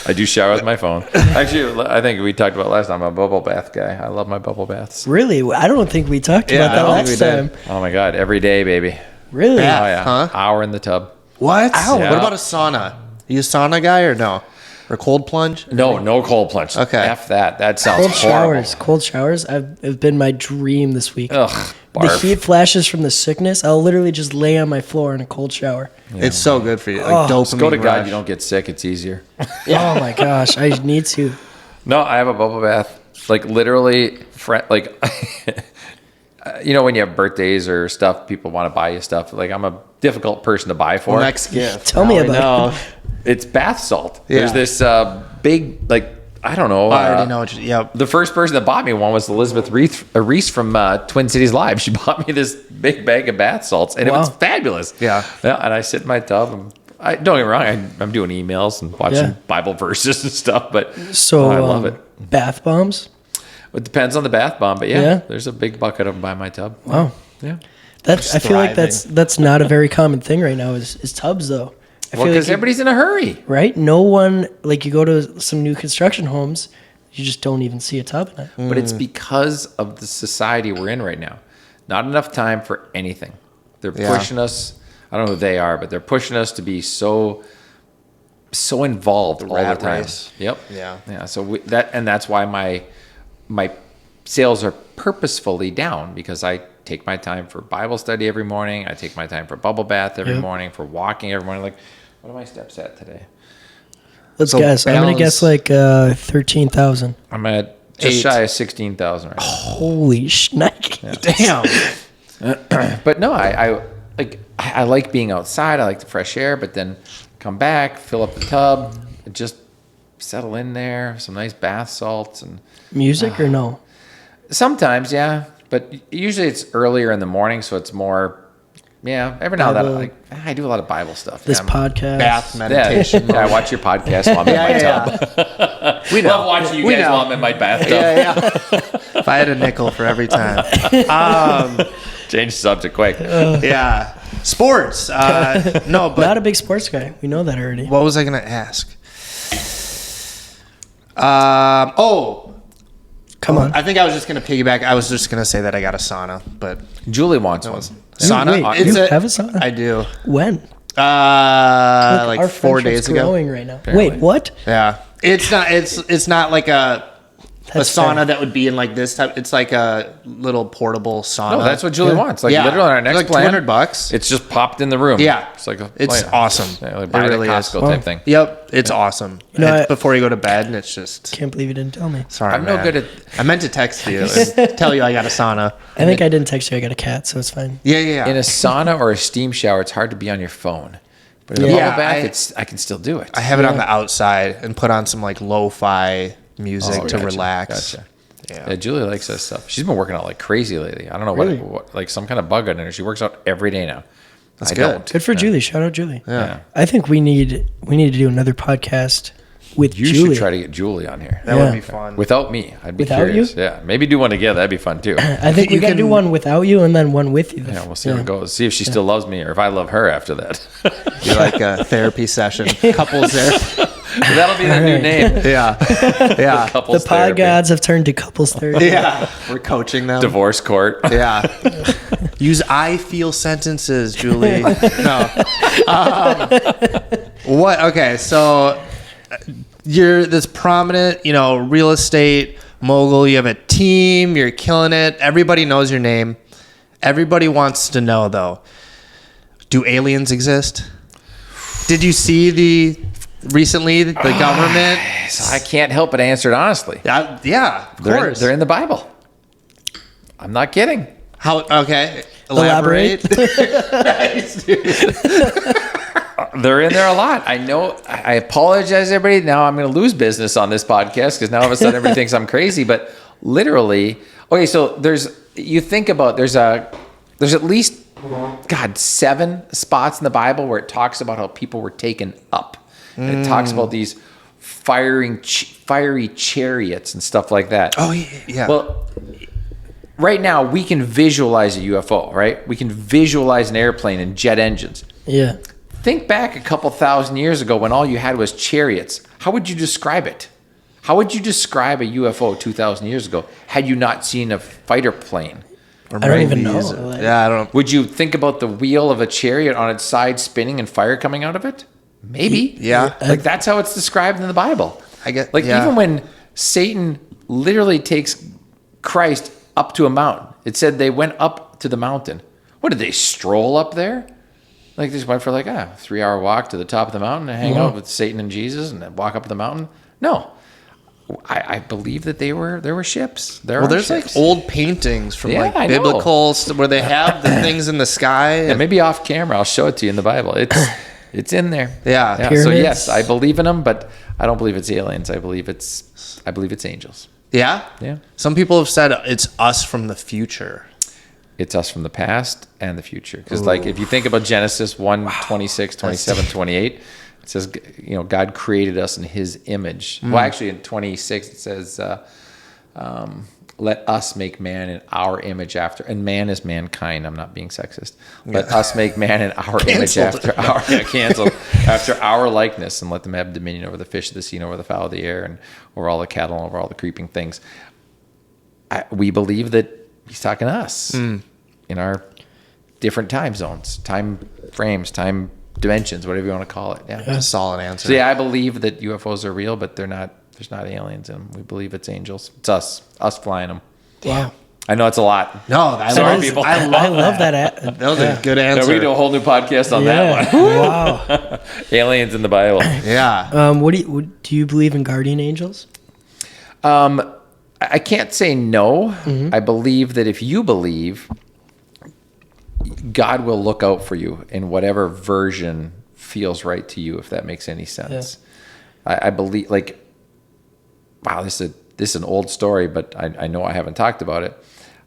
I do shower with my phone. Actually, I think we talked about last time. I'm a bubble bath guy. I love my bubble baths. Really? I don't think we talked about that last time. Oh my God. Every day, baby. Really? Yeah. Oh yeah. Huh? Hour in the tub. What? Ow. Yeah. What about a sauna? Are you a sauna guy or no? Or cold plunge? No cold plunge. Okay. F that. That sounds Cold horrible. showers. Cold showers have been my dream this week. Ugh. The Barf. heat flashes from the sickness. I'll literally just lay on my floor in a cold shower. It's so good for you. Like dopamine Go to God. rush. You don't get sick. It's easier. Oh my gosh, I need to. No, I have a bubble bath. Like literally, like, when you have birthdays or stuff, people want to buy you stuff. Like, I'm a difficult person to buy for. Next gift. Tell me Now we about know. It's bath salt. Yeah. There's this big, like, I don't know. I already know what you. Yep. The first person that bought me one was Elizabeth Reese from Twin Cities Live. She bought me this big bag of bath salts, and it was Wow. fabulous. Yeah. And I sit in my tub. And don't get me wrong. I'm doing emails and watching Yeah. Bible verses and stuff, but So I love it. Bath bombs. It depends on the bath bomb, but yeah, Yeah. there's a big bucket of them by my tub. Wow. Yeah. I feel like that's not a very common thing right now. Is tubs though? I Well, feel because like everybody's in a hurry. right. No one like you go to some new construction homes, you just don't even see a tub in it. But it's because of the society we're in right now. Not enough time for anything. They're Yeah. pushing us. I don't know who they are, but they're pushing us to be so involved all the rat time. race. Yep. Yeah. So that's why my sales are purposefully down, because I take my time for Bible study every morning. I take my time for bubble bath every morning, for walking every morning. Like, what are my steps at today? Let's So guess. I'm gonna guess like 13,000. I'm at just 8. shy of 16,000 right now. Holy schneck! Damn. But no, I like being outside. I like the fresh air, but then come back, fill up the tub, and just settle in there. Some nice bath salts, and Music or no? sometimes, yeah. But usually it's earlier in the morning, so it's more, yeah. Every now and then, Bible. I do a lot of Bible stuff. This yeah, podcast. Bath yeah, meditation. I watch your podcast while I'm in my tub. We know. Love watching you We guys know. while I'm in my bathtub. Yeah. If I had a nickel for every time. Change subject quick. Yeah. Sports. No, but Not a big sports guy. We know that already. what was I going to ask? Come on. I think I was just going to piggyback. I was just going to say that I got a sauna, but Julie wants one. sauna. wait, you have a sauna? I do. When? Like Our 4 days friendship's ago. growing right now. Apparently. Wait, what? Yeah. It's not like a That's sauna fair. that would be in like this type. It's like a little portable sauna. No, that's what Julie wants. Like, Yeah. literally on our next Like plan, $200. it's just popped in the room. Yeah. It's like It's awesome. Yeah, like It buy it really at is. Costco type thing. Yep, it's awesome. know, It's before you go to bed, and it's just Can't believe you didn't tell me. sorry. I'm no man. good at- I meant to text you and tell you I got a sauna. I think I didn't text you. I got a cat, so it's fine. Yeah. In a sauna or a steam shower, it's hard to be on your phone. But in a Yeah, bubble bath, I can still do it. I have it on the outside and put on some like lo-fi music to Gotcha, relax. Gotcha. Yeah. Yeah, Julie likes that stuff. She's been working out like crazy lately. I don't know Really? what like some kind of bug on her. She works out every day now. That's I good. don't. Good for Julie. Shout out Julie. Yeah. I think we need to do another podcast with You Julie. should try to get Julie on here. That Yeah. would be fun. Without me, I'd be Without curious. you? Yeah, maybe do one together. That'd be fun too. I think we You got to do can- one without you and then one with you. Yeah, we'll see how it goes. See if she still loves me or if I love her after that. Be like a therapy session. Couples there. That'll be the new right. name. Yeah. Yeah. The Couples pod therapy. gods have turned to couples therapy. Yeah. We're coaching them. Divorce court. Yeah. Use I feel sentences, Julie. No. What? Okay. So you're this prominent, real estate mogul. You have a team. You're killing it. Everybody knows your name. Everybody wants to know, though, do aliens exist? Did you see recently the government? So I can't help but answer it honestly. Yeah, of They're course. in the Bible. I'm not kidding. How? Okay. Elaborate. Nice, dude. They're in there a lot. I know. I apologize, everybody. Now I'm going to lose business on this podcast because now all of a sudden everybody thinks I'm crazy. But literally, okay. So you think about there's at least 7 spots in the Bible where it talks about how people were taken up. And it talks about these fiery chariots and stuff like that. Oh yeah. Well, right now we can visualize a UFO, right? We can visualize an airplane and jet engines. Yeah. Think back a couple thousand years ago when all you had was chariots. How would you describe it? How would you describe a UFO 2,000 years ago had you not seen a fighter plane? Or I don't even maybes. know. Like, Yeah, I don't. Would you think about the wheel of a chariot on its side spinning and fire coming out of it? Maybe. Yeah. Like that's how it's described in the Bible. I get. Like yeah. even when Satan literally takes Christ up to a mountain, it said they went up to the mountain. What did they stroll up there? Like they just went for like a 3-hour walk to the top of the mountain and hang out with Satan and Jesus and then walk up the mountain? No. I believe that there were ships. There's ships. like old paintings from Yeah, I like know. biblical where they have the things in the sky. Yeah, And, maybe off camera. I'll show it to you in the Bible. It's in there. Yeah. So Pyramids. yes, I believe in them, but I don't believe it's aliens. I believe it's angels. yeah. Yeah. Some people have said it's us from the future. It's us from the past and the future. Because like if you think about Genesis 1, 26, 27, 28, it says, God created us in his image. Well, actually in 26, it says, let us make man in our image after, and man is mankind. I'm not being sexist. Let us make man in our image after our, canceled, after our likeness, and let them have dominion over the fish of the sea and over the fowl of the air and over all the cattle and over all the creeping things. We believe that he's talking to us in our different time zones, time frames, time dimensions, whatever you want to call it. Yeah. A solid answer. So yeah, I believe that UFOs are real, but they're not. There's not aliens in them. We believe it's angels. It's us flying them. wow. I know it's a lot. No, I Sorry, love people. I love that. That was a good Yeah, answer. we do a whole new podcast on that one. Wow. Aliens in the Bible. Yeah. What do you believe in guardian angels? I can't say no. I believe that if you believe, God will look out for you in whatever version feels right to you, if that makes any sense. I believe, like, wow, this is an old story, but I know I haven't talked about it.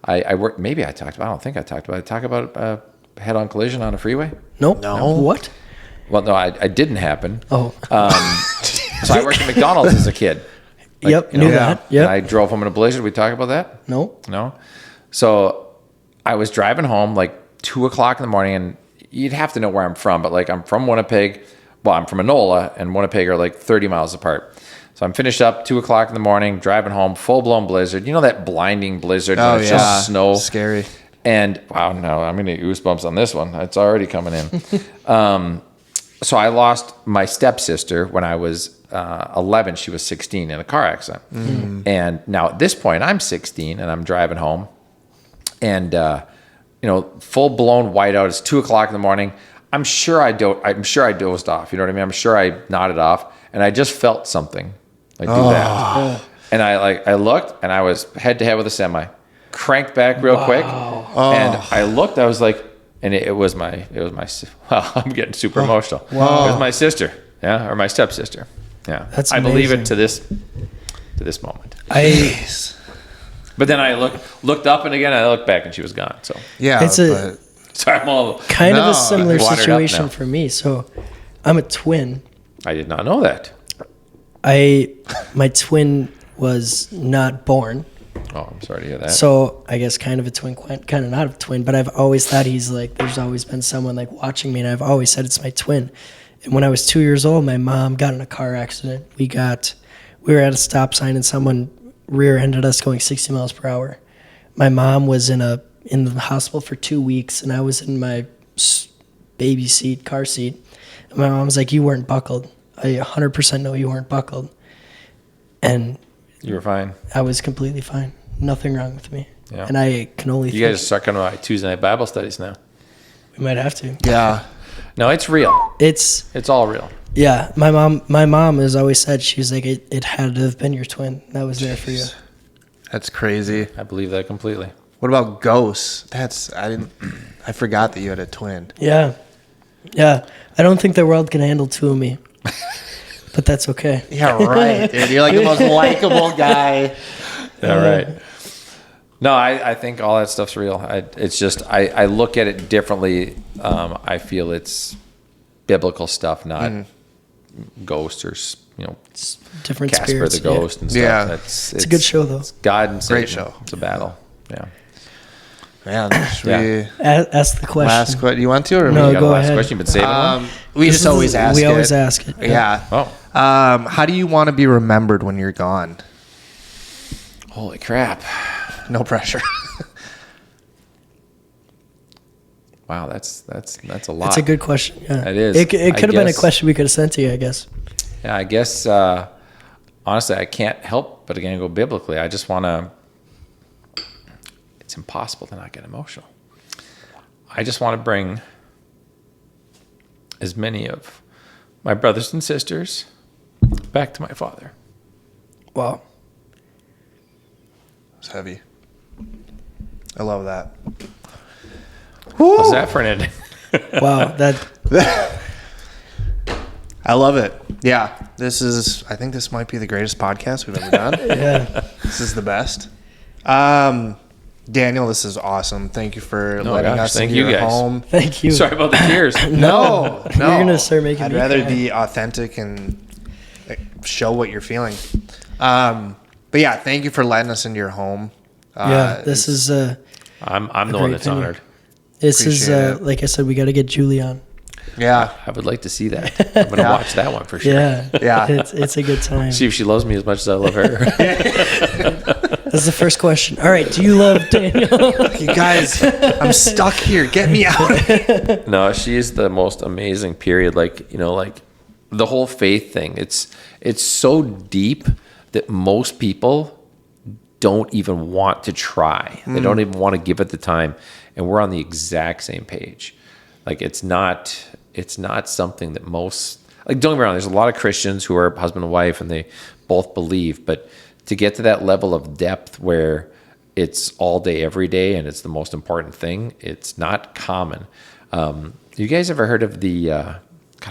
I worked, maybe I talked about it. I don't think I talked about it. Talk about a head-on collision on a freeway? Nope. No. What? Well, no, I didn't happen. Oh. So I worked at McDonald's as a kid. Yep. you know, Knew that. And Yep. I drove home in a blizzard. We talk about that? Nope. No. So I was driving home like 2 o'clock in the morning, and you'd have to know where I'm from, but like I'm from Winnipeg. Well, I'm from Enola, and Winnipeg are like 30 miles apart. So I'm finished up 2 o'clock in the morning, driving home, full blown blizzard. You know that blinding blizzard when it's just snow. Scary. And wow, no, I'm gonna get goosebumps on this one. It's already coming in. So I lost my stepsister when I was 11. She was 16 in a car accident. And now at this point, I'm 16 and I'm driving home, and full blown whiteout. It's 2 o'clock in the morning. I'm sure I dozed off. You know what I mean? I'm sure I nodded off, and I just felt something like do that. And I looked, and I was head to head with a semi. Cranked back real quick, and I looked. I was like, and it was my. Well, I'm getting super emotional. It was my sister, or my stepsister. Yeah, That's I believe it amazing. to this moment. But then I looked up, and again I looked back, and she was gone. So Yeah. It's a sorry, I'm all. kind of No, a similar watered up situation now. for me. So I'm a twin. I did not know that. My twin was not born. Oh, I'm sorry to hear that. So I guess kind of a twin, kind of not a twin, but I've always thought he's like, there's always been someone like watching me, and I've always said it's my twin. And when I was 2 years old, my mom got in a car accident. We were at a stop sign, and someone rear-ended us going 60 miles per hour. My mom was in the hospital for 2 weeks, and I was in my baby seat, car seat. And my mom was like, "You weren't buckled. I 100% know you weren't buckled." And You were fine. I was completely fine. Nothing wrong with me. Yeah. And I can only You think guys start coming to my Tuesday night Bible studies now. we might have to. Yeah. No, it's real. It's It's all real. yeah. My mom has always said, she was like, it had to have been your twin that was there for you. That's crazy. I believe that completely. What about ghosts? I forgot that you had a twin. Yeah. I don't think the world can handle two of me, but that's okay. Yeah, right, dude. You're like the most likable guy. Yeah, right. No, I think all that stuff's real. It's just I look at it differently. I feel it's biblical stuff, not ghosts or It's different Casper spirits. the Ghost and stuff. Yeah. It's a good show, though. It's God and Satan. Great show. It's a battle. Yeah. Man, should we Ask the question. last question? You want to, or No, we You got go a last ahead. question? You've been saving one? we This just is- always ask. We it. always ask it. Yeah. Oh, How do you want to be remembered when you're gone? holy crap! No pressure. Wow, that's a lot. That's a good question. Yeah. It is. It I could have been a guess- question we could have sent to you, I guess. Yeah, I guess honestly, I can't help but again go biblically. I just want to. It's impossible to not get emotional. I just want to bring as many of my brothers and sisters back to my father. Wow. It's heavy. I love that. What's that for an ending? Wow. I love it. Yeah. I think this might be the greatest podcast we've ever done. Yeah. This is the best. Daniel, this is awesome. Thank you for letting gosh, us thank into you your guys. home. Thank you. Sorry about the tears. No. You're gonna start making I'd me rather cry. be authentic and show what you're feeling. But yeah, thank you for letting us into your home. Yeah. This is I'm the one great that's venue. honored. Appreciate it. like I said, we got to get Julie on. Yeah. I would like to see that. I'm going to Yeah. watch that one for sure. Yeah. Yeah. It's a good time. See if she loves me as much as I love her. That's the first question. All right. Do you love Daniel? You guys, I'm stuck here. Get me out. No, she is the most amazing period. Like the whole faith thing. It's so deep that most people don't even want to try. They don't even want to give it the time. And we're on the exact same page. Like it's not something that most, like, don't get me wrong, there's a lot of Christians who are husband and wife and they both believe, but to get to that level of depth where it's all day, every day, and it's the most important thing, it's not common. You guys ever heard of the, God,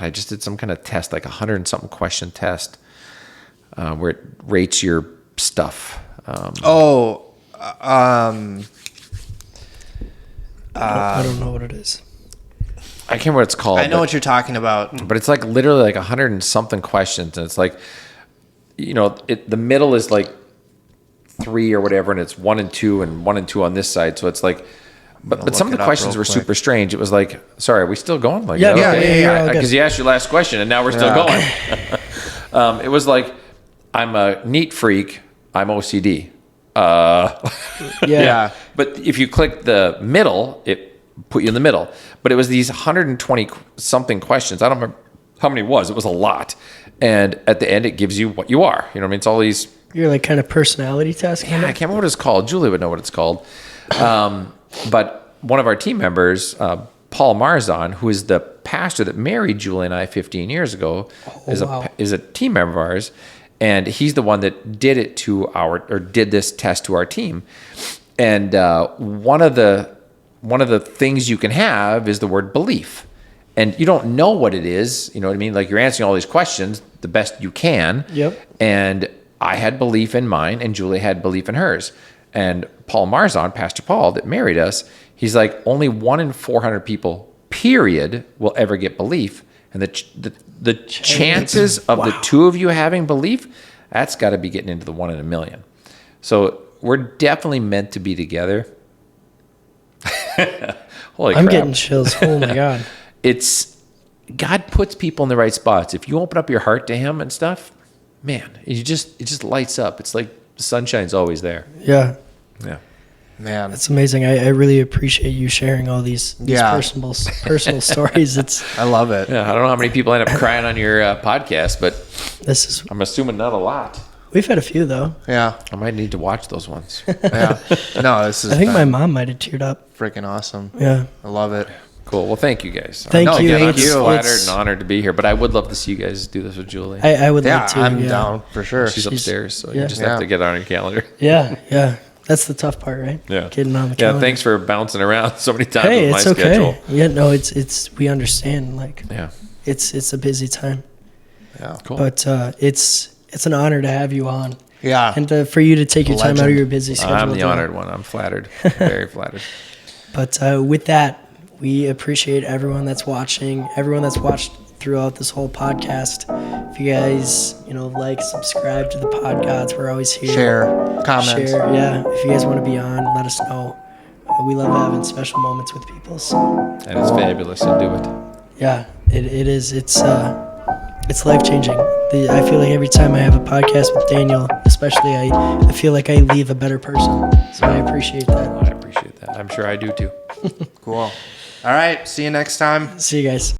I just did some kind of test, like 100 and something question test, where it rates your stuff. I don't know what it is. I can't remember what it's called. I know what you're talking about. But it's like literally like 100 and something questions. And it's like, the middle is like 3 or whatever. And it's 1 and 2 and 1 and 2 on this side. So it's like, but some of the questions were super strange. It was like, sorry, are we still going? Like, Yeah, is that yeah, okay? yeah, yeah, Because you asked your last question and now we're still going. It was like, I'm a neat freak. I'm OCD. Yeah. But if you click the middle, it put you in the middle. But it was these 120 something questions. I don't remember how many it was. It was a lot. And at the end, it gives you what you are. You know what I mean? It's all these. You're like kind of personality test. Yeah, I can't remember what it's called. Julie would know what it's called. But one of our team members, Paul Marzon, who is the pastor that married Julie and I 15 years ago, is a team member of ours. And he's the one that did this test to our team. And one of the things you can have is the word belief. And you don't know what it is, you know what I mean? Like you're answering all these questions the best you can. Yep. And I had belief in mine and Julie had belief in hers. And Paul Marzon, Pastor Paul, that married us, he's like, only 1 in 400 people, period, will ever get belief. And the chances of the two of you having belief, that's got to be getting into the 1 in a million. So we're definitely meant to be together. Holy I'm crap. getting chills. Oh my God. It's God puts people in the right spots. If you open up your heart to him and stuff, man, it just lights up. It's like the sunshine's always there. Yeah. Yeah. Man. That's amazing. I really appreciate you sharing all these personal stories. I love it. Yeah. I don't know how many people end up crying on your podcast, but I'm assuming not a lot. We've had a few though. Yeah. I might need to watch those ones. Yeah. No, this is I think my mom might have teared up. freaking awesome. Yeah. I love it. Cool. Well, thank you guys. Thank you. Again, I'm It's- flattered it's- and honored to be here, but I would love to see you guys do this with Julie. I would Yeah, like to. I'm down for sure. She's upstairs, so you yeah. just have to get it on your calendar. Yeah. Yeah. That's the tough part, right? Yeah. Getting on the Yeah. calendar. Thanks for bouncing around so many times Hey, with my it's okay. schedule. Yeah, no, it's we understand. Like, Yeah. it's a busy time, Yeah. Cool. but it's an honor to have you on, Yeah. and for you to take your time out of Legend. your busy schedule. I'm the to- honored one. I'm flattered. Very flattered. But with that, we appreciate everyone that's watching, everyone that's watched throughout this whole podcast. If you guys, like, subscribe to the podcasts, we're always here. Share, comments. Share, yeah. If you guys want to be on, let us know. We love having special moments with people. So And it's fabulous to do it. yeah, it is. It's life changing. I feel like every time I have a podcast with Daniel, especially, I feel like I leave a better person. So I appreciate that. I appreciate that. I'm sure I do too. Cool. All right. See you next time. See you guys.